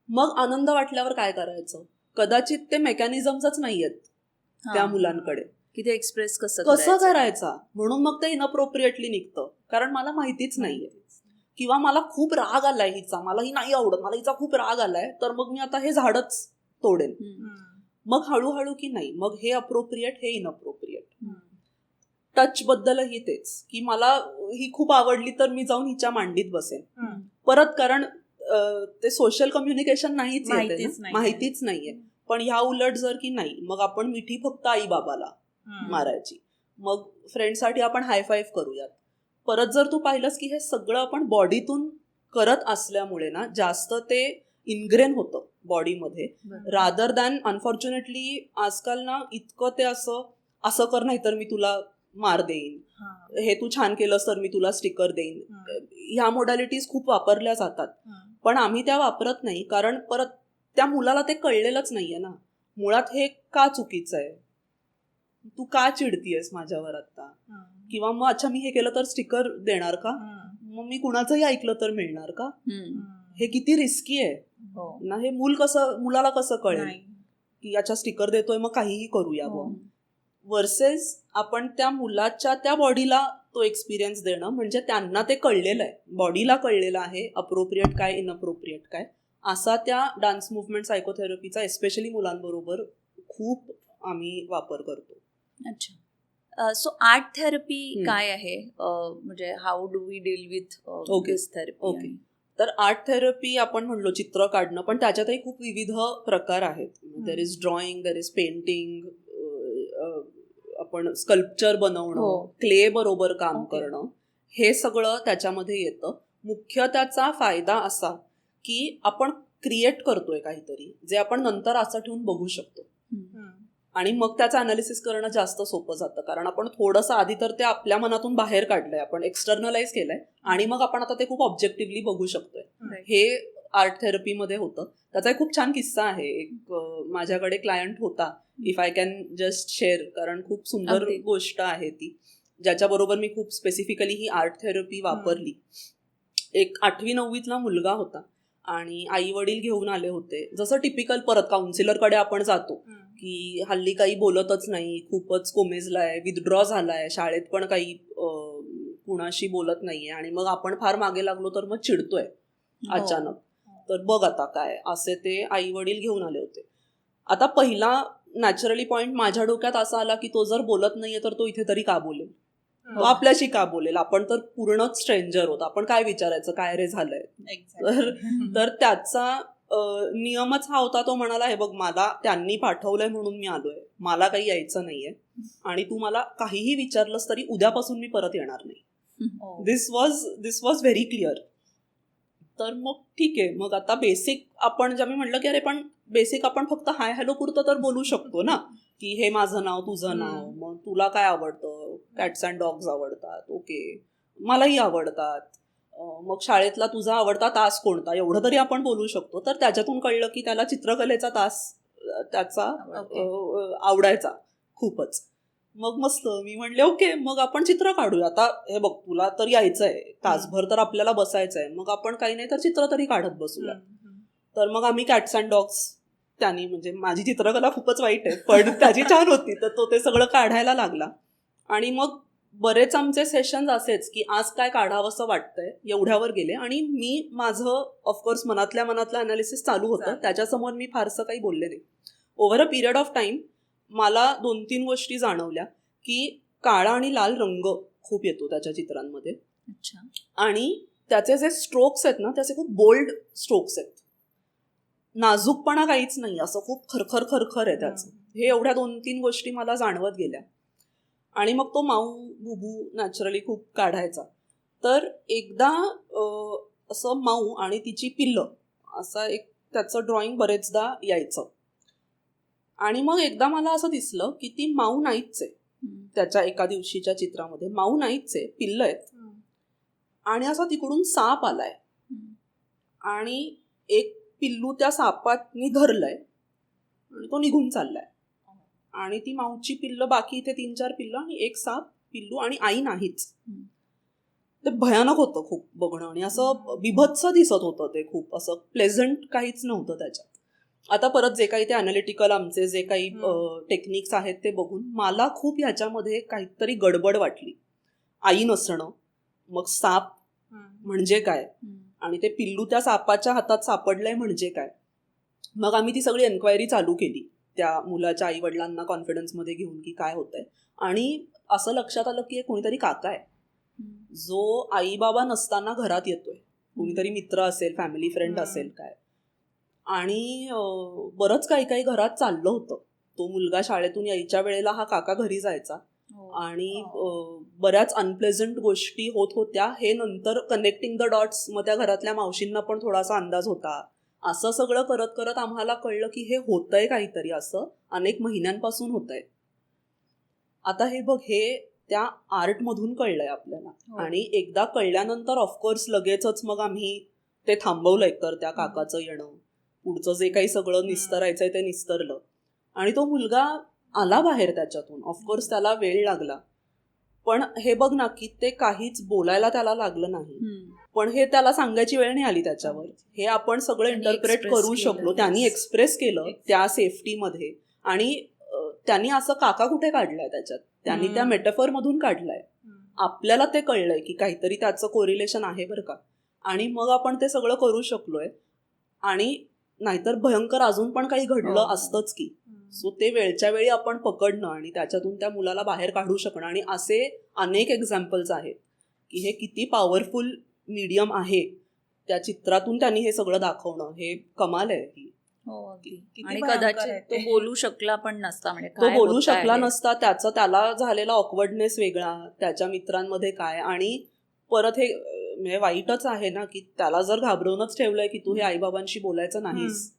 मग आनंद वाटल्यावर काय करायचं, कदाचित ते मेकॅनिझम्सच नाहीयेत त्या मुलांकडे की ते एक्सप्रेस कसं करायचा, म्हणून मग ते इनअप्रोप्रिएटली निघतं, कारण मला माहितीच नाहीये. किंवा मला खूप राग आलाय हिचा, मला ही नाही आवडत, मला हिचा खूप राग आलाय, तर मग मी आता हे झाडच तोडेन. मग हळूहळू की नाही, मग हे अप्रोप्रिएट, हे इनअप्रोप्रिएट. टच बद्दलही तेच, की मला ही खूप आवडली तर मी जाऊन हिच्या मांडीत बसेन परत, कारण ते सोशल कम्युनिकेशन माहितीच नाहीये. पण ह्या उलट जर की नाही, मग आपण मिठी फक्त आई बाबाला मारायची, मग फ्रेंडसाठी आपण हायफाईव्ह करूयात. परत जर तू पाहिलंस की हे सगळं आपण बॉडीतून करत असल्यामुळे ना जास्त ते इनग्रेन होतं बॉडीमध्ये, रादर दॅन अनफॉर्च्युनेटली आजकाल ना इतकं ते असं कर नाही तर मी तुला मार देईन, हे तू छान केलंस तर मी तुला स्टिकर देईन, ह्या मोडॅलिटीज खूप वापरल्या जातात. पण आम्ही त्या वापरत नाही, कारण परत त्या मुलाला ते कळलेलंच नाहीये ना मुळात हे का चुकीचं आहे, तू का चिडतीयस माझ्यावर आता, किंवा मग अच्छा मी हे केलं तर स्टिकर देणार का, मग मी कुणाचंही ऐकलं तर मिळणार का, हे किती रिस्की आहे ना. हे मुलाला कसं कळेल की अच्छा स्टिकर देतोय मग काहीही करूया वर्सेस आपण त्या मुलाच्या त्या बॉडीला तो एक्सपिरियन्स देणं, म्हणजे त्यांना ते कळलेलं आहे, बॉडीला कळलेलं आहे अप्रोप्रिएट काय इनअप्रोप्रिएट काय. असा त्या डान्स मुव्हमेंट सायकोथेरपीचा एस्पेशली मुलांबरोबर खूप आम्ही वापर करतो. अच्छा, सो आर्ट थेरपी काय आहे, म्हणजे how do we deal with this therapy? Okay, तर आर्ट थेरपी आपण म्हणलो चित्र काढणं, पण त्याच्यातही खूप विविध प्रकार आहेत. There is drawing, there is painting, आपण स्कल्पचर बनवणं, क्ले बरोबर काम करणं, हे सगळं त्याच्यामध्ये येतं. मुख्य त्याचा फायदा असा की आपण क्रिएट करतोय काहीतरी जे आपण नंतर असं ठेवून बघू शकतो, आणि मग त्याचं अनालिसिस करणं जास्त सोपं जातं, कारण आपण थोडंसं आधी तर ते आपल्या मनातून बाहेर काढलंय, आपण एक्सटर्नलाइज केलंय, आणि मग आपण आता ते खूप ऑब्जेक्टिव्हली बघू शकतोय. हे आर्ट थेरपीमध्ये होतं. त्याचा एक खूप छान किस्सा आहे. एक माझ्याकडे क्लायंट होता, if I can just share, कारण खूप सुंदर गोष्ट आहे ती, ज्याच्याबरोबर मी खूप स्पेसिफिकली ही आर्ट थेरपी वापरली. एक 8वी-9वीतला मुलगा होता आणि आई वडील घेऊन आले होते, जसं टिपिकल परत काउन्सिलरकडे आपण जातो की हल्ली काही बोलतच नाही, खूपच कोमेजलाय, विथड्रॉ झालाय, शाळेत पण काही कुणाशी बोलत नाहीये, आणि मग आपण फार मागे लागलो तर मग चिडतोय अचानक, तर बघ आता काय, असे ते आई वडील घेऊन आले होते. आता पहिला नॅचरली पॉइंट माझ्या डोक्यात असा आला की तो जर बोलत नाहीये तर तो इथे तरी का बोलेल, तो आपल्याशी का बोलेल, आपण तर पूर्णच स्ट्रेंजर होत, आपण काय विचारायचं काय रे झालंय. तर त्याचा नियमच हा होता, तो म्हणाला हे बघ मला त्यांनी पाठवलंय म्हणून मी आलोय, मला काही यायचं नाहीये, आणि तू मला काहीही विचारलंस तरी उद्यापासून मी परत येणार नाही. दिस वॉज व्हेरी क्लिअर. तर मग ठीक आहे, मग आता बेसिक आपण ज्या मी म्हटलं की अरे पण बेसिक आपण फक्त हाय हॅलो पुरतं तर बोलू शकतो ना, की हे माझं नाव तुझं नाव, मग तुला काय आवडतं, कॅट्स अँड डॉग्स आवडतात, ओके मलाही आवडतात, मग शाळेतला तुझा आवडता तास कोणता, एवढं तरी आपण बोलू शकतो. तर त्याच्यातून कळलं की त्याला चित्रकलेचा तास त्याचा आवडायचा खूपच. मग मस्त मी म्हणले ओके मग आपण चित्र काढूया. आता हे बघ तुला तर यायचंय, तासभर तर आपल्याला बसायचंय, मग आपण काही नाही तर चित्र तरी काढत बसूया. तर मग आम्ही कॅट्स अँड डॉग्स, त्यांनी म्हणजे माझी चित्रकला खूपच वाईट आहे पण त्याची छान होती, तर तो ते सगळं काढायला लागला. आणि मग बरेच आमचे सेशन्स असेच की आज काय काढावंसं वाटतंय एवढ्यावर गेले, आणि मी माझं ऑफकोर्स मनातल्या अनालिसिस चालू होतं, त्याच्यासमोर मी फारसं काही बोलले नाही. Over a period of time मला 2-3 गोष्टी जाणवल्या की काळा आणि लाल रंग खूप येतो त्याच्या चित्रांमध्ये, आणि त्याचे जे स्ट्रोक्स आहेत ना त्याचे खूप बोल्ड स्ट्रोक्स आहेत, नाजूकपणा काहीच नाही, असं खूप खरखर आहे त्याचं. हे एवढ्या 2-3 गोष्टी मला जाणवत गेल्या. आणि मग तो माऊ बुबू नॅचरली खूप काढायचा. तर एकदा असं माऊ आणि तिची पिल्लं असा एक त्याचं ड्रॉइंग बरेचदा यायचं. आणि मग एकदा मला असं दिसलं की ती माऊ नाहीच आहे त्याच्या एका दिवशीच्या चित्रामध्ये. माऊ नाहीच आहे, पिल्लं आहेत. आणि असा तिकडून साप आलाय आणि एक पिल्लू त्या सापानी धरलंय आणि तो निघून चाललाय. आणि ती माऊची पिल्लं, बाकी इथे 3-4 पिल्लं आणि एक साप, पिल्लू आणि आई नाहीच. ते भयानक होतं खूप बघणं आणि असं बिभत्स दिसत होतं ते. खूप असं प्लेझंट काहीच नव्हतं त्याच्यात. आता परत जे काही ते अनालिटिकल आमचे जे काही टेक्निक्स आहेत ते बघून मला खूप ह्याच्यामध्ये काहीतरी गडबड वाटली. आई नसणं, मग साप म्हणजे काय, आणि ते पिल्लू त्या सापाच्या हातात सापडलंय म्हणजे काय. मग आम्ही ती सगळी एन्क्वायरी चालू केली त्या मुलाच्या आई वडिलांना कॉन्फिडन्समध्ये घेऊन की काय होतंय. आणि असं लक्षात आलं की कोणीतरी काका आहे जो आई बाबा नसताना घरात येतोय. कोणीतरी मित्र असेल, फॅमिली फ्रेंड असेल काय. आणि बरंच काही काही घरात चाललं होतं. तो मुलगा शाळेतून यायच्या वेळेला हा काका घरी जायचा आणि बऱ्याच अनप्लेझंट गोष्टी होत होत्या. हे नंतर कनेक्टिंग द डॉट्स, मग त्या घरातल्या मावशींना पण थोडासा अंदाज होता. असं सगळं करत करत आम्हाला कळलं की हे होतंय काहीतरी, असं अनेक महिन्यांपासून होतंय. आता हे बघ, हे त्या आर्टमधून कळलंय आपल्याला. आणि एकदा कळल्यानंतर ऑफकोर्स लगेचच मग आम्ही ते थांबवलं एकतर त्या काकाचं येणं. पुढचं जे काही सगळं निस्तरायचंय ते निस्तरलं आणि तो मुलगा आला बाहेर त्याच्यातून. ऑफकोर्स त्याला वेळ लागला, पण हे बघ ना की ते काहीच बोलायला त्याला लागलं नाही, पण हे त्याला सांगायची वेळ नाही आली त्याच्यावर. हे आपण सगळं इंटरप्रेट करू शकलो. त्यांनी एक्सप्रेस केलं त्या सेफ्टीमध्ये. आणि त्यांनी असं काका कुठे काढलाय त्याच्यात, त्यांनी त्या मेटाफॉर मधून काढलाय. आपल्याला ते कळलंय की काहीतरी त्याचं कोरिलेशन आहे बरं का. आणि मग आपण ते सगळं करू शकलोय. आणि नाहीतर भयंकर अजून पण काही घडलं असतंच की. सो ते वेळच्या वेळी आपण पकडणं आणि त्याच्यातून त्या मुलाला बाहेर काढू शकणं. आणि असे अनेक एक्झाम्पल्स आहेत की हे किती पॉवरफुल मीडियम आहे. त्या चित्रातून त्यांनी हे सगळं दाखवणं हे कमाल आहे ही. आणि कदाचित तो बोलू शकला पण नसता, म्हणजे तो बोलू शकला नसता. त्याला झालेला ऑकवर्डनेस वेगळा, त्याच्या मित्रांमध्ये काय. आणि परत हे म्हणजे वाईटच आहे ना की त्याला जर घाबरवूनच ठेवलंय की तू हे आईबाबांशी बोलायचं नाहीस,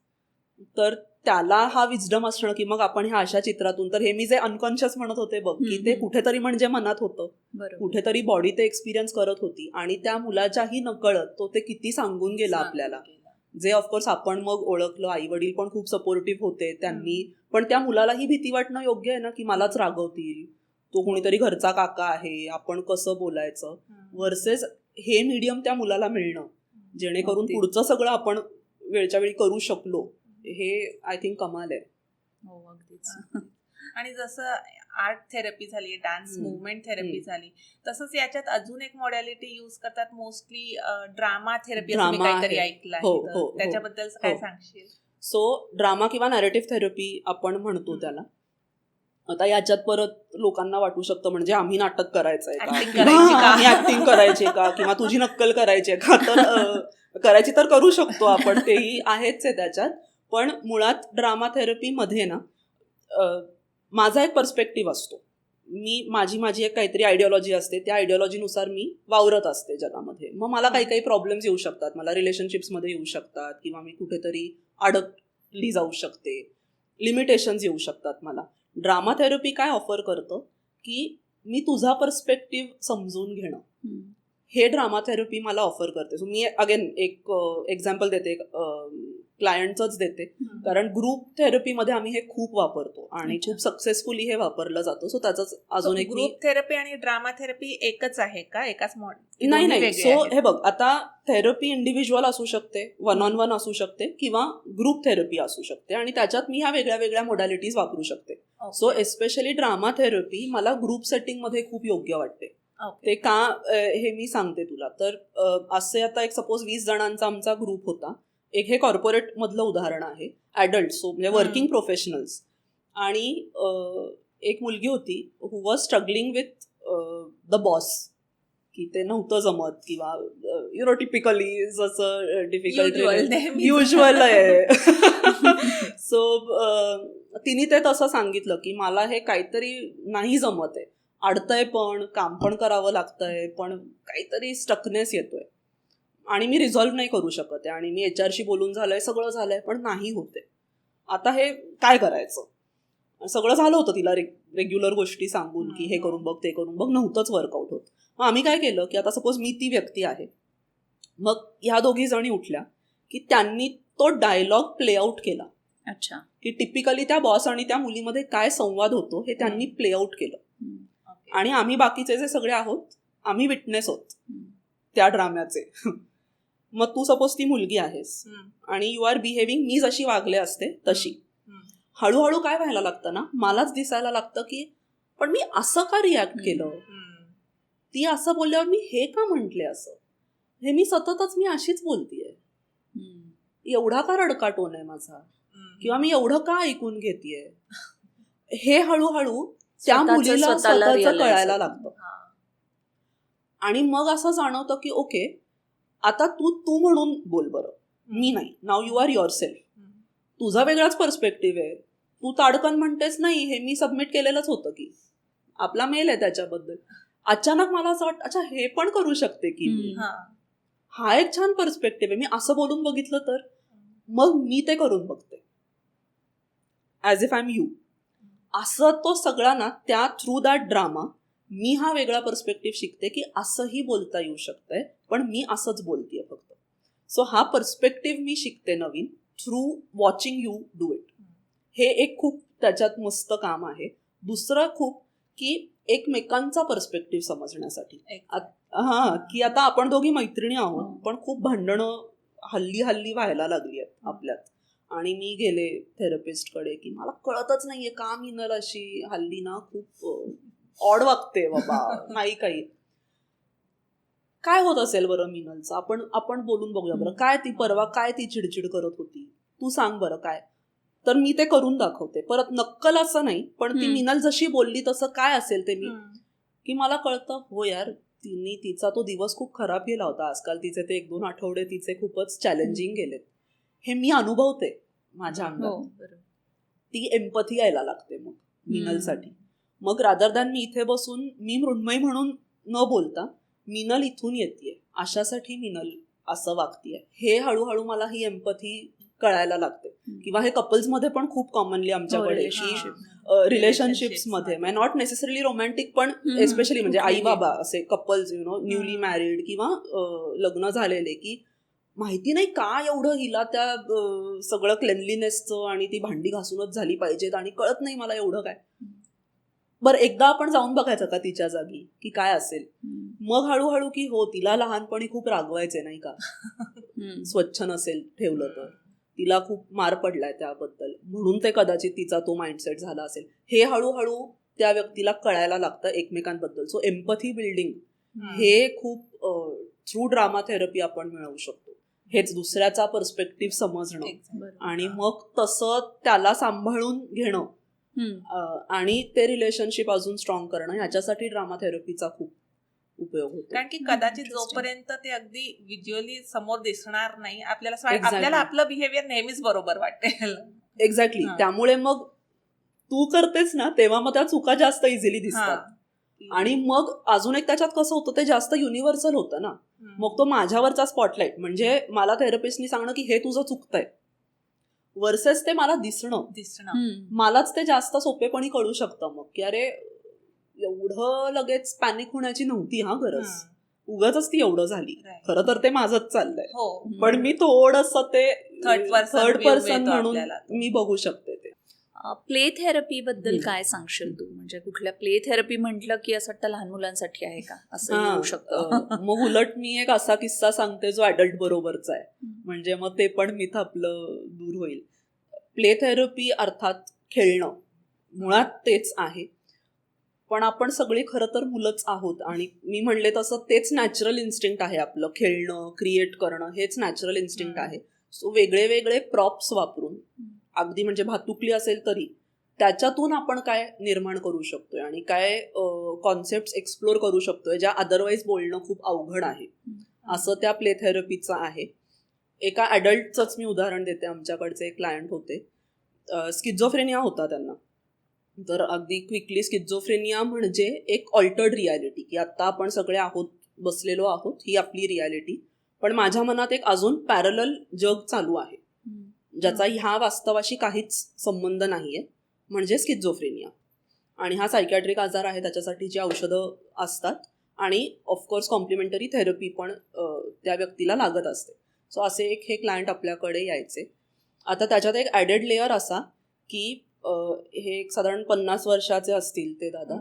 तर त्याला हा विजडम असणं की मग आपण ह्या अशा चित्रातून. तर हे मी जे अनकॉन्शियस म्हणत होते बघ की ते कुठेतरी म्हणजे मनात होतं, कुठेतरी बॉडी ते एक्सपिरियन्स करत होती. आणि त्या मुलाच्याही नकळत तो ते किती सांगून गेला आपल्याला, जे ऑफकोर्स आपण मग ओळखलं. आई वडील पण खूप सपोर्टिव्ह होते त्यांनी. पण त्या मुलालाही भीती वाटणं योग्य आहे ना की मलाच रागवतील, तो कोणीतरी घरचा काका आहे, आपण कसं बोलायचं. वर्सेस हे मीडियम त्या मुलाला मिळणं जेणेकरून पुढचं सगळं आपण वेळच्या वेळी करू शकलो, हे आय थिंक कमाल आहे. हो अगदीच. आणि जसं आर्ट थेरपी झाली, डान्स मुवमेंट थेरपी झाली, तसंच याच्यात अजून एक मॉडॅलिटी यूज करतात मोस्टली, ड्रामा थेरपी. काहीतरी ऐकलं आहे, त्याच्याबद्दल काय सांगशील? सो ड्रामा किंवा नॅरेटिव्ह थेरपी आपण म्हणतो त्याला. आता याच्यात परत लोकांना वाटू शकतं म्हणजे आम्ही नाटक करायचंय का, आम्ही ऍक्टिंग करायची का, किंवा तुझी नक्कल करायची का. तर करायची तर करू शकतो आपण, तेही आहेच आहे त्याच्यात. पण मुळात ड्रामा थेरपीमध्ये ना माझा एक पर्स्पेक्टिव्ह असतो. माझी एक काहीतरी आयडिओलॉजी असते, त्या आयडिओलॉजीनुसार मी वावरत असते जगामध्ये. मग मला काही काही प्रॉब्लेम्स येऊ शकतात, मला रिलेशनशिप्समध्ये येऊ शकतात, किंवा मी कुठेतरी अडकली जाऊ शकते, लिमिटेशन्स येऊ शकतात मला. ड्रामा थेरपी काय ऑफर करतं की मी तुझा पर्स्पेक्टिव्ह समजून घेणं, हे ड्रामा थेरपी मला ऑफर करते. सो मी अगेन एक एक्झाम्पल देते, क्लायंटचंच देते, कारण ग्रुप थेरपीमध्ये आम्ही हे खूप वापरतो आणि खूप सक्सेसफुली हे वापरलं जातं. सो त्याचंच अजून एक. ग्रुप थेरपी आणि ड्रामा थेरपी एकच आहे का, एकाच मॉडेल? नाही. सो हे बघ, आता थेरपी इंडिव्हिज्युअल असू शकते, 1-on-1 असू शकते, किंवा ग्रुप थेरपी असू शकते. आणि त्याच्यात मी ह्या वेगळ्या वेगळ्या मोडॅलिटीज वापरू शकते. सो एस्पेशली ड्रामा थेरपी मला ग्रुप सेटिंगमध्ये खूप योग्य वाटते. ते का हे मी सांगते तुला. तर असे आता एक सपोज 20 जणांचा आमचा ग्रुप होता. एक हे कॉर्पोरेट मधलं उदाहरण आहे, ॲडल्ट, सो म्हणजे वर्किंग प्रोफेशनल्स. आणि एक मुलगी होती who was struggling with the boss, की ते नव्हतं जमत, किंवा टिपिकली जसं डिफिकल्ट युज्युअल आहे. सो तिने ते तसं सांगितलं की मला हे काहीतरी नाही जमत आहे, अडतंय पण काम पण करावं लागतंय, पण काहीतरी स्टकनेस येतोय आणि मी रिझॉल्व्ह नाही करू शकत आहे आणि मी HR शी बोलून झालंय, सगळं झालंय, पण नाही होते. आता हे काय करायचं? सगळं झालं होतं तिला रेग्युलर गोष्टी सांगून की हे करून बघ, ते करून बघ, नव्हतंच वर्कआउट होत. मग आम्ही काय केलं की आता सपोज मी ती व्यक्ती आहे, मग ह्या दोघी जणी उठल्या की त्यांनी तो डायलॉग प्ले आउट केला. अच्छा. की टिपिकली त्या बॉस आणि त्या मुलीमध्ये काय संवाद होतो हे त्यांनी प्ले आउट केलं. आणि आम्ही बाकीचे जे सगळे आहोत, आम्ही विटनेस होत त्या ड्राम्याचे. मग तू सपोज ती मुलगी आहेस आणि यू आर बिहेविंग मी जशी वागले असते तशी. हळूहळू काय व्हायला लागतं ना, मलाच दिसायला लागतं की पण मी असं का रिॲक्ट केलं, ती असं बोलल्यावर मी हे का म्हटले असं, हे मी सततच मी अशीच बोलतीये, एवढा का रडका टोन आहे माझा, किंवा मी एवढं का ऐकून घेतेय, हे हळूहळू त्या मुलीला स्वतःचं कळायला लागतं. आणि मग असं जाणवतं की ओके, आता तू म्हणून बोल बरं, मी नाही. नाव यू आर युअर सेल्फ. तुझा वेगळाच पर्स्पेक्टिव्ह आहे. तू ताडकन म्हणतेस नाही, हे मी सबमिट केलेलंच होतं की आपला मेल आहे त्याच्याबद्दल. अचानक मला असं वाटतं अच्छा हे पण करू शकते की मी. हा एक छान पर्स्पेक्टिव्ह आहे. मी असं बोलून बघितलं तर मग मी ते करून बघते as if I am you. असं तो सगळा ना, त्या थ्रू दॅट ड्रामा मी हा वेगळा पर्स्पेक्टिव्ह शिकते की असंही बोलता येऊ शकतंय, पण मी असंच बोलतेय फक्त. सो हा पर्स्पेक्टिव्ह मी शिकते नवीन through watching you do it. हे एक खूप त्याच्यात मस्त काम आहे. दुसरं खूप की एकमेकांचा पर्स्पेक्टिव्ह समजण्यासाठी. की आता आपण दोघी मैत्रिणी आहोत, पण खूप भांडणं हल्ली व्हायला लागली आहेत आपल्यात. आणि मी गेले थेरपिस्टकडे की मला कळतच नाहीये का मिनल अशी हल्ली ना खूप ऑड वागते बाबा, नाही काही काय होत असेल बरं मिनलचं, आपण बोलून बघूया बरं, काय ती परवा काय ती चिडचिड करत होती, तू सांग बरं काय. तर मी ते करून दाखवते परत, नक्कल असं नाही, पण ती मिनल जशी बोलली तसं काय असेल ते मी, की मला कळतं हो यार तिचा तो दिवस खूप खराब गेला होता आजकाल, तिचे ते 1-2 आठवडे तिचे खूपच चॅलेंजिंग गेलेत, हे मी अनुभवते माझ्या अंगात. ती एम्पथी यायला लागते मग मिनलसाठी. मग रादर दॅन मी इथे बसून मी मृण्मयी म्हणून न बोलता मिनल इथून येतेय, अशासाठी मिनल असं वागतीये, हे हळूहळू मला ही एम्पथी कळायला लागते. किंवा हे कपल्समध्ये पण खूप कॉमनली आमच्याकडे रिलेशनशिप्स मध्ये, नॉट नेसेसरीली रोमॅन्टिक, पण एस्पेशली म्हणजे आई बाबा असे कपल्स न्यूली मॅरिड किंवा लग्न झालेले, की माहिती नाही का एवढं हिला त्या सगळं क्लेनलीनेसचं आणि ती भांडी घासूनच झाली पाहिजेत आणि कळत नाही मला एवढं काय. बरं एकदा आपण जाऊन बघायचं का तिच्या जागी की काय असेल. मग हळूहळू की हो तिला लहानपणी खूप रागवायचे नाही का, स्वच्छ नसेल ठेवलं तर तिला खूप मार पडलाय त्याबद्दल, म्हणून ते कदाचित तिचा तो माइंडसेट झाला असेल. हे हळूहळू त्या व्यक्तीला कळायला लागतं एकमेकांबद्दल. सो एम्पथी बिल्डिंग हे खूप थ्रू ड्रामा थेरपी आपण मिळवू शकतो. हेच दुसऱ्याचा पर्स्पेक्टिव्ह समजणं आणि मग तसं त्याला सांभाळून घेणं आणि ते रिलेशनशिप अजून स्ट्रॉंग करणं, ह्याच्यासाठी ड्रामा थेरपीचा खूप उपयोग होतो. कारण की कदाचित जोपर्यंत ते अगदी व्हिज्युअली समोर दिसणार नाही, आपल्याला आपलं बिहेवियर नेहमीच बरोबर वाटेल. एक्झॅक्टली. त्यामुळे मग तू करतेस ना तेव्हा मग त्या चुका जास्त इझिली दिसतात. आणि मग अजून एक त्याच्यात कसं होतं, ते जास्त युनिव्हर्सल होतं ना, मग तो माझ्यावरचा स्पॉटलाईट, म्हणजे मला थेरपिस्टनी सांगणं की हे तुझं चुकतंय वर्सेस ते मला दिसणं, मलाच ते जास्त सोपेपणी कळू शकतं मग की अरे एवढं लगेच पॅनिक होण्याची नव्हती हा गरज, उगाच ती एवढं झाली, खरं तर ते माझंच चाललंय, पण मी थोडंसं ते थर्ड पर्सन म्हणून मी बघू शकते ते. प्ले थेरपी बद्दल काय सांगशील तू? म्हणजे कुठल्या प्ले थेरपी म्हटलं की असं वाटतं लहान मुलांसाठी आहे का, असं होऊ शकतं. मग उलट मी एक असा किस्सा सांगते जो ऍडल्ट बरोबरचा आहे, म्हणजे मग ते पण मिथ आपलं दूर होईल. प्ले थेरपी अर्थात खेळणं मुळात तेच आहे, पण आपण सगळी खरं तर मुलंच आहोत आणि मी म्हणले तसं तेच नॅचरल इन्स्टिंक्ट आहे आपलं, खेळणं क्रिएट करणं हेच नॅचरल इन्स्टिंक्ट आहे. सो वेगळे वेगळे प्रॉप्स वापरून, अगदी म्हणजे भातुकली असेल तरी त्याच्यातून आपण काय निर्माण करू शकतोय आणि काय कॉन्सेप्ट एक्सप्लोर करू शकतोय ज्या अदरवाईज बोलणं खूप अवघड आहे, असं त्या प्ले थेरपीचं आहे. एका ॲडल्टचंच मी उदाहरण देते. आमच्याकडचे एक क्लायंट होते, स्किझोफ्रेनिया होता त्यांना. तर अगदी क्विकली स्किझोफ्रेनिया म्हणजे एक ऑल्टर्ड रियालिटी, की आत्ता आपण सगळे आहोत, बसलेलो आहोत, ही आपली रियालिटी, पण माझ्या मनात एक अजून पॅरलल जग चालू आहे ज्याचा ह्या वास्तवाशी काहीच संबंध नाहीये, म्हणजे स्किझोफ्रेनिया. आणि हा सायकॅट्रिक आजार आहे, त्याच्यासाठी जी औषधं असतात आणि ऑफकोर्स कॉम्प्लिमेंटरी थेरपी पण त्या व्यक्तीला लागत असते. सो असे हे क्लायंट आपल्याकडे यायचे. आता त्याच्यात एक ॲडेड लेअर असा की हे एक साधारण 50 वर्षाचे असतील ते दादा,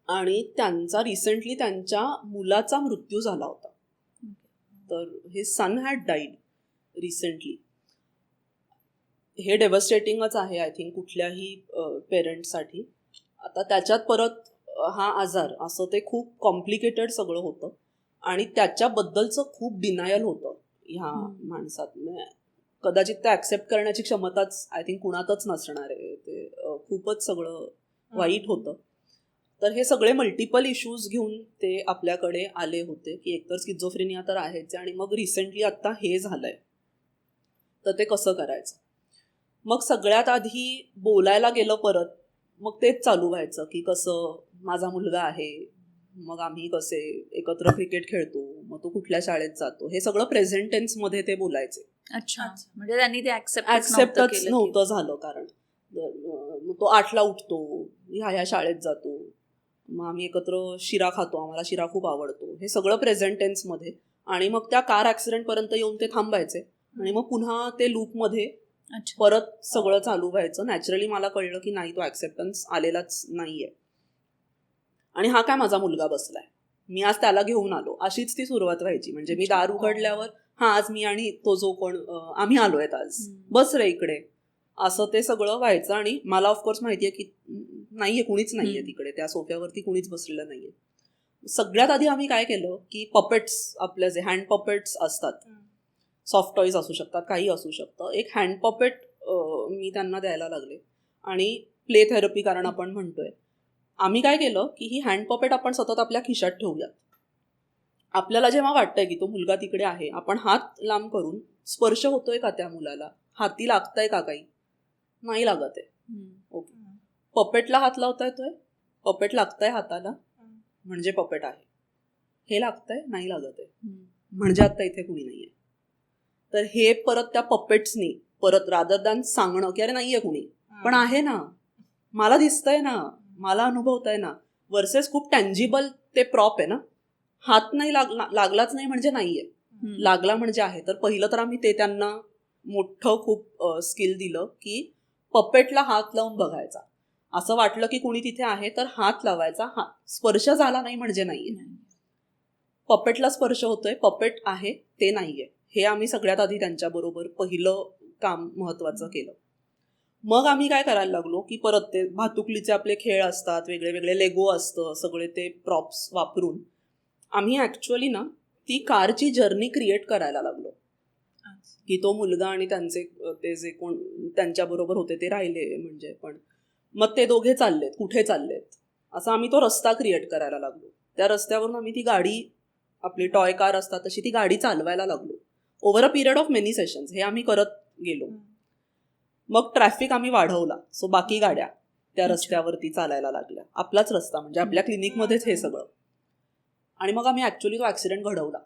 आणि त्यांचा रिसेंटली त्यांच्या मुलाचा मृत्यू झाला होता. तर his son had died recently. हे डेव्हस्टेटिंगच आहे आय थिंक कुठल्याही पेरेंट्ससाठी. आता त्याच्यात परत हा आजार, असं ते खूप कॉम्प्लिकेटेड सगळं होतं आणि त्याच्याबद्दलचं खूप डिनायल होतं ह्या माणसात. कदाचित ते ॲक्सेप्ट करण्याची क्षमताच आय थिंक कुणातच नसणार आहे. ते खूपच सगळं वाईट होतं. तर हे सगळे मल्टिपल इश्यूज घेऊन ते आपल्याकडे आले होते, की एकतर स्किझोफ्रेनिया तर आहेच आणि मग रिसेंटली आत्ता हे झालंय, तर ते कसं करायचं. मग सगळ्यात आधी बोलायला गेलं परत, मग तेच चालू व्हायचं की कसं माझा मुलगा आहे, मग आम्ही कसे एकत्र क्रिकेट खेळतो, मग तो कुठल्या शाळेत जातो, हे सगळं प्रेझेंट टेन्समध्ये ते बोलायचे. अच्छा, म्हणजे त्यांनी ते ऍक्सेप्टच नव्हतं झालं, कारण मग तो 8ला उठतो, ह्या शाळेत जातो, मग आम्ही एकत्र शिरा खातो, आम्हाला शिरा खूप आवडतो, हे सगळं प्रेझेंट टेन्समध्ये. आणि मग त्या कार ॲक्सिडेंटपर्यंत येऊन ते थांबायचे आणि मग पुन्हा ते लूपमध्ये परत सगळं चालू व्हायचं. नॅचरली मला कळलं की नाही, तो ॲक्सेप्टन्स आलेलाच नाहीये आणि हा काय माझा मुलगा बसलाय, मी आज त्याला घेऊन आलो, अशीच ती सुरुवात व्हायची. म्हणजे मी दार उघडल्यावर आज मी आणि तो जो कोण आम्ही आलोय आज, बस रे इकडे, असं ते सगळं व्हायचं. आणि मला ऑफकोर्स माहितीये की नाहीये, कुणीच नाहीये तिकडे, त्या सोफ्यावरती कुणीच बसलेलं नाहीये. सगळ्यात आधी आम्ही काय केलं की पपेट्स, आपले जे हँड पपेट्स असतात, सॉफ्ट टॉईज असू शकतात, काही असू शकतं, एक हँड पपेट मी त्यांना द्यायला लागले. आणि प्ले थेरपी कारण आपण म्हणतोय, आम्ही काय केलं की ही हँड पपेट आपण सतत आपल्या खिशात ठेवूयात. आपल्याला जेव्हा वाटतंय की तो मुलगा तिकडे आहे, आपण हात लांब करून स्पर्श होतोय का त्या मुलाला, हाती लागतंय का काही, नाही लागत आहे, ओके, पपेटला हात लावता येतोय, पपेट लागतंय हाताला, म्हणजे पपेट आहे, हे लागतंय, नाही लागत आहे, म्हणजे आता इथे कुणी नाहीये. तर हे परत त्या पपेट्सनी परत रादर दॅन सांगणं की अरे नाहीये कुणी, पण आहे ना, मला दिसतंय ना, मला अनुभवतंय ना, वर्सेस खूप टँजिबल ते प्रॉप आहे ना, हात नाही लागलाच नाही म्हणजे नाहीये, लागला म्हणजे आहे. तर पहिलं तर आम्ही ते त्यांना मोठं खूप स्किल दिलं की पपेटला हात लावून बघायचा, असं वाटलं की कुणी तिथे आहे तर हात लावायचा, स्पर्श झाला नाही म्हणजे नाहीये, पपेटला स्पर्श होतोय, पपेट आहे ते नाहीये. हे आम्ही सगळ्यात आधी त्यांच्याबरोबर पहिलं काम महत्त्वाचं केलं. मग आम्ही काय करायला लागलो की परत ते भातुकलीचे आपले खेळ असतात, वेगळे वेगळे लेगो असतं, सगळे ते प्रॉप्स वापरून आम्ही ॲक्च्युअली ना ती कारची जर्नी क्रिएट करायला लागलो. की तो मुलगा आणि त्यांचे ते जे कोण त्यांच्याबरोबर होते ते राहिले म्हणजे, पण मग ते दोघे चाललेत, कुठे चाललेत, असं आम्ही तो रस्ता क्रिएट करायला लागलो. त्या रस्त्यावरून आम्ही ती गाडी, आपली टॉय कार असतात तशी ती गाडी चालवायला लागलो over a period of many sessions. हे आम्ही करत गेलो. मग ट्रॅफिक आम्ही वाढवला, सो बाकी गाड्या त्या रस्त्यावरती चालायला लागल्या, आपलाच रस्ता म्हणजे आपल्या क्लिनिकमध्येच हे सगळं. आणि मग आम्ही ॲक्च्युअली तो ॲक्सिडेंट घडवला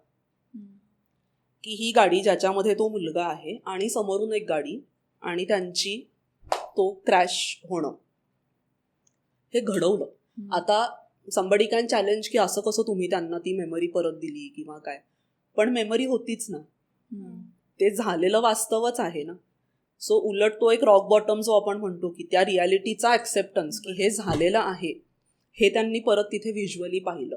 की ही गाडी ज्याच्यामध्ये तो मुलगा आहे आणि समोरून एक गाडी आणि त्यांची तो क्रॅश होणं, हे घडवलं. आता समबडी कॅन चॅलेंज की असं कसं तुम्ही त्यांना ती मेमरी परत दिली किंवा काय, पण मेमरी होतीच ना, ते झालेलं वास्तवच आहे ना. सो उलट तो एक रॉक बॉटम जो आपण म्हणतो की त्या रियालिटीचा ॲक्सेप्टन्स की हे झालेलं आहे, हे त्यांनी परत तिथे व्हिज्युअली पाहिलं.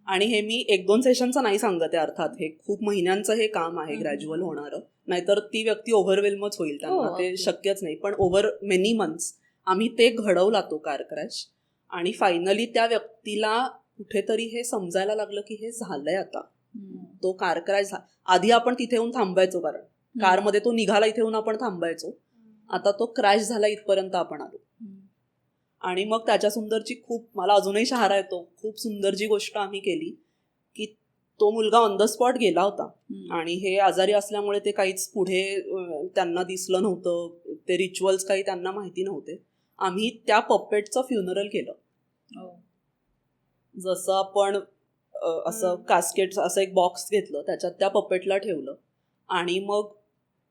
आणि हे मी 1-2 सेशनचं नाही सांगत आहे, अर्थात हे खूप महिन्यांचं हे काम आहे, ग्रॅज्युअल होणारं, नाहीतर ती व्यक्ती ओव्हरवेल्मच होईल, त्यांना ते शक्यच नाही. पण ओव्हर मेनी मंथ्स आम्ही ते घडवला तो कार क्रॅश. आणि फायनली त्या व्यक्तीला कुठेतरी हे समजायला लागलं की हे झालंय आता, तो कार क्रॅश आधी आपण तिथे येऊन थांबायचो, कारण कारमध्ये तो निघाला इथे येऊन आपण थांबायचो, आता तो क्रॅश झाला इथपर्यंत आपण आलो. आणि मग त्याच्या सुंदरची खूप, मला अजूनही शहारा येतो, खूप सुंदर जी गोष्ट आम्ही केली की तो मुलगा ऑन द स्पॉट गेला होता आणि हे आजारी असल्यामुळे ते काहीच पुढे त्यांना दिसलं नव्हतं, ते रिच्युअल्स काही त्यांना माहिती नव्हते. आम्ही त्या पपेटचं फ्युनरल केलं. जसं आपण असं कास्केट असं एक बॉक्स घेतलं, त्याच्यात त्या पपेटला ठेवलं आणि मग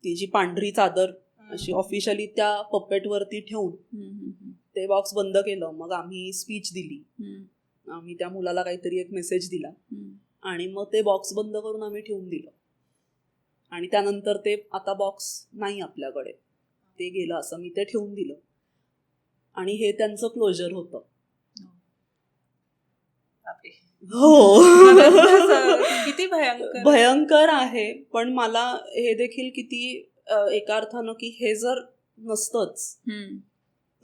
ती जी पांढरी चादर अशी ऑफिशियली त्या पपेटवरती ठेवून ते बॉक्स बंद केलं. मग आम्ही स्पीच दिली, आम्ही त्या मुलाला काहीतरी एक मेसेज दिला आणि मग ते बॉक्स बंद करून आम्ही ठेवून दिलं. आणि त्यानंतर ते आता बॉक्स नाही आपल्याकडे, ते गेलं, असं मी ते ठेवून दिलं. आणि हे त्यांचं क्लोजर होतं. हो. किती भयंकर भयंकर आहे. पण मला हे देखील किती एका अर्थानं की हे जर नसतंच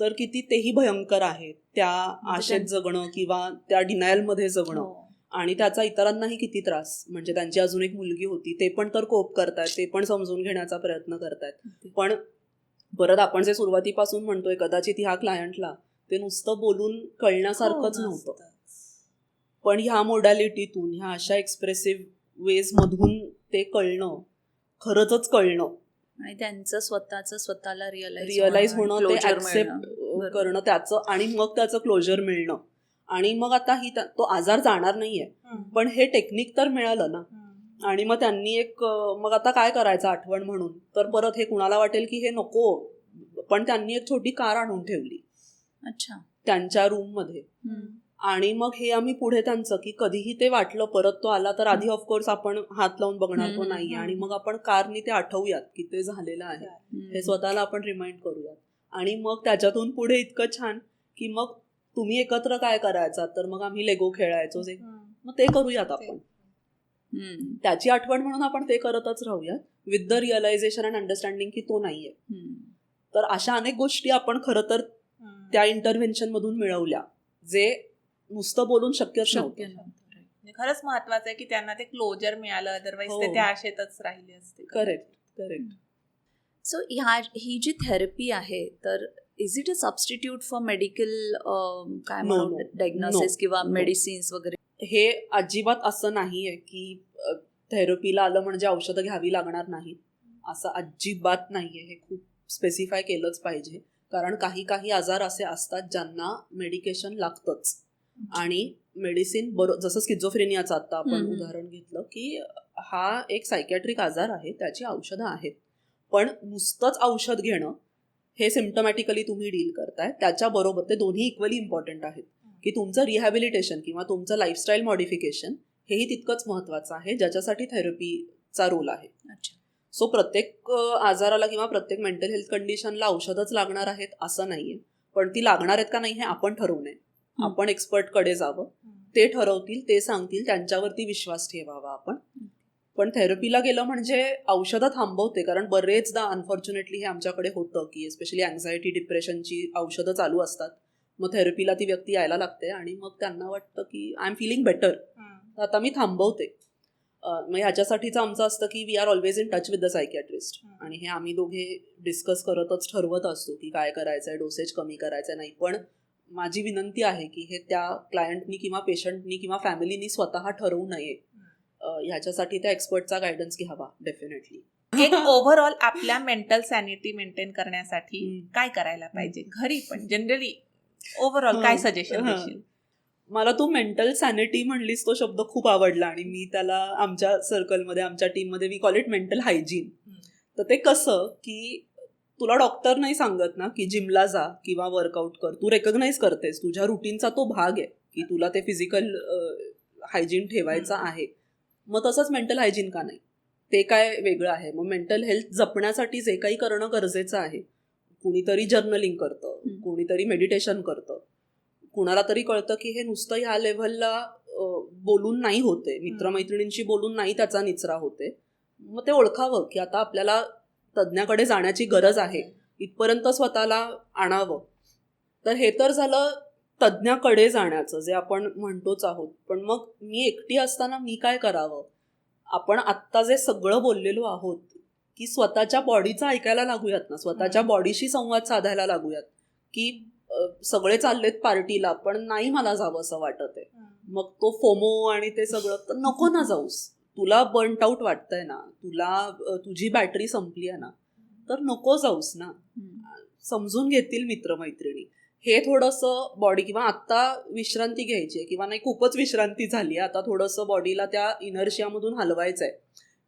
तर किती तेही भयंकर आहे. त्या आशेत जगणं किंवा त्या डिनायलमध्ये जगणं आणि त्याचा इतरांनाही किती त्रास. म्हणजे त्यांची अजून एक मुलगी होती, ते पण तर कोप करतायत, ते पण समजून घेण्याचा प्रयत्न करतायत. पण परत आपण जे सुरुवातीपासून म्हणतोय, कदाचित ह्या क्लायंटला ते नुसतं बोलून कळण्यासारखंच नव्हतं, पण ह्या मोडॅलिटीतून, ह्या अशा एक्सप्रेसिव्ह वेज मधून ते कळणं, खरंच कळणं आणि त्यांचं स्वतःला रिअलाइज होणं, ते ऍक्सेप्ट करणं त्याचं, आणि मग त्याचं क्लोजर मिळणं. आणि मग आता तो आजार जाणार नाहीये, पण हे टेक्निक तर मिळालं ना. आणि मग त्यांनी मग आता काय करायचं आठवण म्हणून, तर परत हे कुणाला वाटेल की हे नको, पण त्यांनी एक छोटी कार आणून ठेवली त्यांच्या रूम मध्ये. आणि मग हे आम्ही पुढे त्यांचं की कधीही ते वाटलं परत तो आला तर आधी ऑफकोर्स आपण हात लावून बघणार तो नाहीये, आणि मग आपण कारनी ते आठवूयात की ते झालेलं आहे, हे स्वतःला आपण रिमाइंड करूयात. आणि मग त्याच्यातून पुढे इतकं छान की मग तुम्ही एकत्र काय करायचा, तर मग आम्ही लेगो खेळायचो, मग ते करूयात आपण, त्याची आठवण म्हणून आपण ते करतच राहूयात, with the realisation and understanding की तो नाहीये. तर अशा अनेक गोष्टी आपण खरं तर त्या इंटरव्हेन्शन मधून मिळवल्या, जे नुसतं बोलून शक्य नव्हतं. खरंच महत्वाचं आहे की त्यांना ते क्लोजर मिळालं, अदरवाईज ते त्या आशेतच राहिले असते. करेक्ट. सो ही जी थेरपी आहे, तर is it a substitute for medical काय म्हणतात डायग्नोसिस किंवा मेडिसिन्स वगैरे? हे अजिबात असं नाहीये की थेरपीला आलं म्हणजे औषधं घ्यावी लागणार नाहीत, असं अजिबात नाहीये. हे खूप स्पेसिफाय केलंच पाहिजे, कारण काही आजार असे असतात ज्यांना मेडिकेशन लागतंच. आणि मेडिसिन जसं स्किझोफ्रेनियाचं आता आपण उदाहरण घेतलं की हा एक सायकॅट्रिक आजार आहे, त्याची औषधं आहेत, पण नुसतंच औषध घेणं हे सिम्पटमॅटिकली तुम्ही डील करताय, त्याच्याबरोबर ते दोन्ही इक्वली इम्पॉर्टंट आहेत की तुमचं रिहॅबिलिटेशन किंवा तुमचं लाईफस्टाईल मॉडिफिकेशन हेही तितकंच महत्त्वाचं आहे, ज्याच्यासाठी थेरपीचा रोल आहे. सो प्रत्येक आजाराला किंवा प्रत्येक मेंटल हेल्थ कंडिशनला औषधच लागणार आहेत असं नाहीये, पण ती लागणार आहेत का नाही हे आपण ठरवू नये. आपण एक्सपर्टकडे जावं, ते ठरवतील, ते सांगतील, त्यांच्यावरती विश्वास ठेवावा आपण. पण थेरपीला गेलं म्हणजे औषधं थांबवते, कारण बरेचदा अनफॉर्च्युनेटली हे आमच्याकडे होतं की एस्पेशली अँझायटी डिप्रेशनची औषधं चालू असतात, मग थेरपीला ती व्यक्ती यायला लागते आणि मग त्यांना वाटतं की आय एम फिलिंग बेटर, आता मी थांबवते. मग ह्याच्यासाठीच आमचं असतं की we are always in touch with the psychiatrist, आणि हे आम्ही दोघे डिस्कस करतच ठरवत असतो की काय करायचंय, डोसेज कमी करायचंय नाही. पण माझी विनंती आहे की हे त्या क्लायंटनी किंवा पेशंटनी किंवा फॅमिलीनी स्वतः ठरवू नये, ह्याच्यासाठी त्या एक्सपर्टचा गायडन्स घ्यावा डेफिनेटली. एक ओव्हरऑल आपल्या मेंटल सॅनिटी मेंटेन करण्यासाठी काय करायला पाहिजे घरी, पण जनरली ओव्हरऑल काय सजेशन देशील? मला तू मेंटल सॅनिटी म्हणलीस, तो शब्द खूप आवडला, आणि मी त्याला आमच्या सर्कलमध्ये, आमच्या टीममध्ये we call it mental hygiene. तर ते कसं की तुला डॉक्टर नाही सांगत ना की जिमला जा किंवा वर्कआउट कर, तू रेकग्नाइज करतेस, तुझ्या रुटीनचा तो भाग आहे की तुला ते फिजिकल हायजीन ठेवायचं आहे. मग तसंच मेंटल हायजीन का नाही, ते काय वेगळं आहे? मग मेंटल हेल्थ जपण्यासाठी जे काही करणं गरजेचं आहे, कुणीतरी जर्नलिंग करतं, कुणीतरी मेडिटेशन करतं, कुणाला तरी कळतं की हे नुसतं ह्या लेव्हलला बोलून नाही होते, मित्रमैत्रिणींशी बोलून नाही त्याचा निचरा होते, मग ते ओळखावं की आता आपल्याला तज्ज्ञाकडे जाण्याची गरज आहे, इथपर्यंत स्वतःला आणावं. तर हे तर झालं तज्ज्ञाकडे जाण्याचं, जे आपण म्हणतोच आहोत. पण मग मी एकटी असताना मी काय करावं? आपण आत्ता जे सगळं बोललेलो आहोत की स्वतःच्या बॉडीचं ऐकायला लागूयात ना, स्वतःच्या बॉडीशी संवाद साधायला लागूयात की सगळे चाललेत पार्टीला पण नाही मला जावं असं वाटत आहे, मग तो फोमो आणि ते सगळं, तर नको ना जाऊस. तुला बर्नट आउट वाटतंय ना, तुला तुझी बॅटरी संपली आहे ना, तर नको जाऊस ना, समजून घेतील मित्रमैत्रिणी. हे थोडंसं बॉडी किंवा आत्ता विश्रांती घ्यायची आहे किंवा नाही खूपच विश्रांती झाली आहे, आता थोडंसं बॉडीला त्या इनर्शियामधून हलवायचं आहे,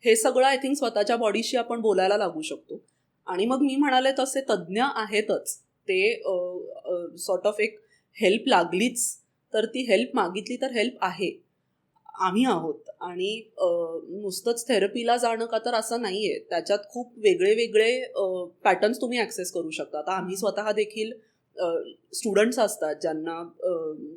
हे सगळं आय थिंक स्वतःच्या बॉडीशी आपण बोलायला लागू शकतो. आणि मग मी म्हणाले तसे तज्ज्ञ आहेतच ते, सॉर्ट ऑफ एक हेल्प लागलीच तर ती हेल्प मागितली तर हेल्प आहे, आम्ही आहोत. आणि नुसतंच थेरपीला जाणं का तर असं नाही आहे, त्याच्यात खूप वेगळे वेगळे पॅटर्न्स तुम्ही ॲक्सेस करू शकता. आता आम्ही स्वतः देखील स्टुडंट्स असतात ज्यांना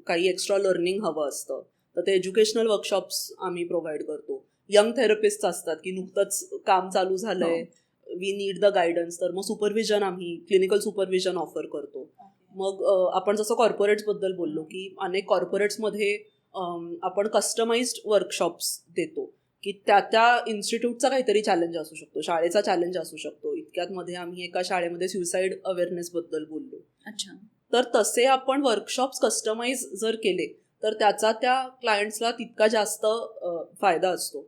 काही एक्स्ट्रा लर्निंग हवं असतं, तर ते एज्युकेशनल वर्कशॉप्स आम्ही प्रोव्हाइड करतो. यंग थेरपिस्ट असतात की नुकतंच काम चालू झालंय, वी नीड द गायडन्स, तर मग सुपरविजन, आम्ही क्लिनिकल सुपरविजन ऑफर करतो. मग आपण जसं कॉर्पोरेट्सबद्दल बोललो की अनेक कॉर्पोरेट्समध्ये आपण कस्टमाइज्ड वर्कशॉप्स देतो की त्या इन्स्टिट्यूटचा काहीतरी चॅलेंज असू शकतो, शाळेचा चॅलेंज असू शकतो. इतक्यातमध्ये आम्ही एका शाळेमध्ये सुसाईड अवेअरनेसबद्दल बोललो. अच्छा. तर तसे आपण वर्कशॉप्स कस्टमाइज जर केले तर त्याचा त्या क्लायंट्सला तितका जास्त फायदा असतो.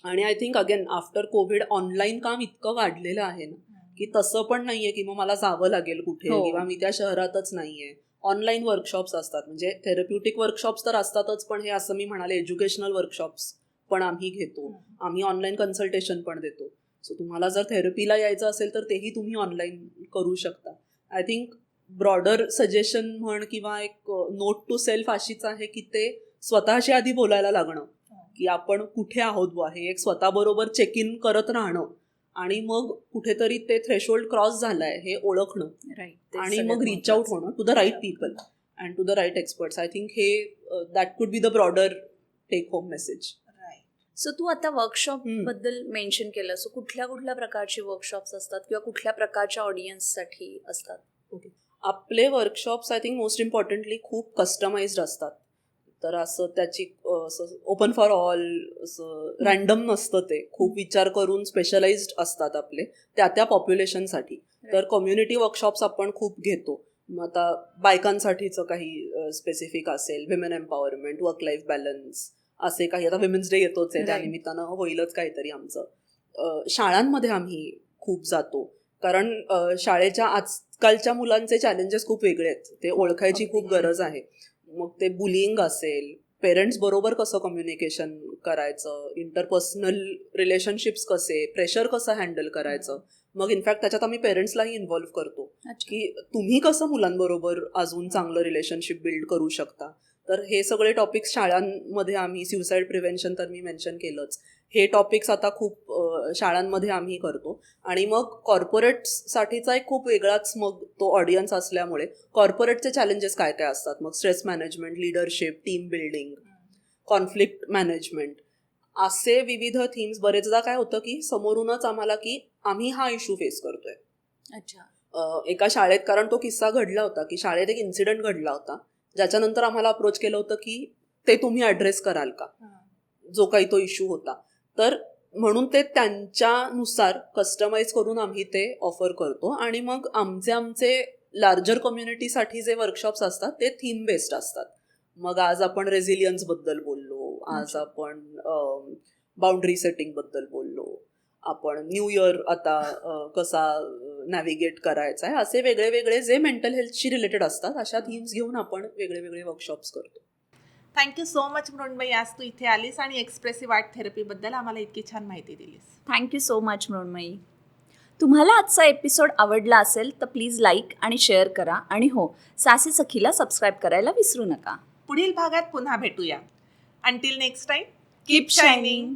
आणि I think again after Covid online काम इतकं वाढलेलं आहे ना की तसं पण नाहीये की मग मला जावं लागेल कुठे किंवा मी त्या शहरातच नाहीये. ऑनलाईन वर्कशॉप्स असतात, म्हणजे थेरप्युटिक वर्कशॉप्स तर असतातच, पण हे असं मी म्हणाले एज्युकेशनल वर्कशॉप्स पण आम्ही घेतो. आम्ही ऑनलाईन कन्सल्टेशन पण देतो. सो तुम्हाला जर थेरपीला यायचं असेल तर तेही तुम्ही ऑनलाईन करू शकता. आय थिंक ब्रॉडर सजेशन म्हण किंवा एक नोट टू सेल्फ अशीच आहे की ते स्वतःशी आधी बोलायला लागणं की आपण कुठे आहोत बुवा, हे एक स्वतःबरोबर चेक इन करत राहणं आणि मग कुठेतरी ते थ्रेशोल्ड क्रॉस झालाय हे ओळखणं, आणि मग रीच आउट होणं to the right people and to the right experts. I think हे that could be the broader take home message. So तू आता वर्कशॉप बद्दल मेन्शन केलं, सो कुठल्या कुठल्या प्रकारचे वर्कशॉप्स असतात किंवा कुठल्या प्रकारच्या ऑडियन्ससाठी असतात? ओके, आपले workshops I think most importantly खूप कस्टमाइज्ड असतात. तर असं त्याची असं ओपन फॉर ऑल असं रॅन्डम नसतं, ते खूप विचार करून स्पेशलाइज्ड असतात आपले त्या पॉप्युलेशनसाठी. तर कम्युनिटी वर्कशॉप्स आपण खूप घेतो. मग आता बायकांसाठीचं काही स्पेसिफिक असेल, women empowerment, work life balance, असे काही. आता विमेन्स डे येतोच आहे, त्यानिमित्तानं होईलच काहीतरी आमचं. शाळांमध्ये आम्ही खूप जातो कारण शाळेच्या आजकालच्या मुलांचे चॅलेंजेस खूप वेगळे आहेत, ते ओळखायची खूप गरज आहे. मग ते बुलिंग असेल, पेरेंट्स बरोबर कसं कम्युनिकेशन करायचं, इंटरपर्सनल रिलेशनशिप्स कसे, प्रेशर कसं हँडल करायचं. मग इनफॅक्ट त्याच्यात आम्ही पेरेंट्सलाही इन्व्हॉल्व्ह करतो की तुम्ही कसं मुलांबरोबर अजून चांगलं रिलेशनशिप बिल्ड करू शकता. तर हे सगळे टॉपिक्स शाळांमध्ये आम्ही, सुसाईड प्रिव्हेन्शन तर मी मेन्शन केलंच, हे टॉपिक्स आता खूप शाळांमध्ये आम्ही करतो. आणि मग कॉर्पोरेट्ससाठीचा एक खूप वेगळाच मग तो ऑडियन्स असल्यामुळे कॉर्पोरेटचे चॅलेंजेस काय काय असतात, मग stress management, leadership, team building, conflict management, असे विविध थीम्स. बरेचदा काय होतं की समोरूनच आम्हाला की आम्ही हा इश्यू फेस करतोय. अच्छा. एका शाळेत, कारण तो किस्सा घडला होता की शाळेत एक इन्सिडेंट घडला होता ज्याच्यानंतर आम्हाला अप्रोच केलं होतं की ते तुम्ही ॲड्रेस कराल का, जो काही तो इश्यू होता. तर म्हणून ते त्यांच्यानुसार कस्टमाइज करून आम्ही ते ऑफर करतो. आणि मग आमचे लार्जर कम्युनिटीसाठी जे वर्कशॉप्स असतात ते थीम बेस्ड असतात. मग आज आपण रेझिलियन्सबद्दल बोललो, आज आपण बाउंड्री सेटिंगबद्दल बोललो, आपण न्यू इयर आता कसा नॅव्हिगेट करायचा आहे, असे वेगळे वेगळे जे मेंटल हेल्थशी रिलेटेड असतात अशा थीम्स घेऊन आपण वेगळे वेगळे वर्कशॉप्स करतो. थँक्यू सो मच मृण्मयी, आज तू इथे आलीस आणि एक्सप्रेसिव्ह आर्ट थेरपीबद्दल आम्हाला इतकी छान माहिती दिलीस. Thank you so much Mrunmayee. तुम्हाला आजचा एपिसोड आवडला असेल तर प्लीज लाईक आणि शेअर करा. आणि हो, सासी सखीला सबस्क्राईब करायला विसरू नका. पुढील भागात पुन्हा भेटूया. Until next time, keep shining.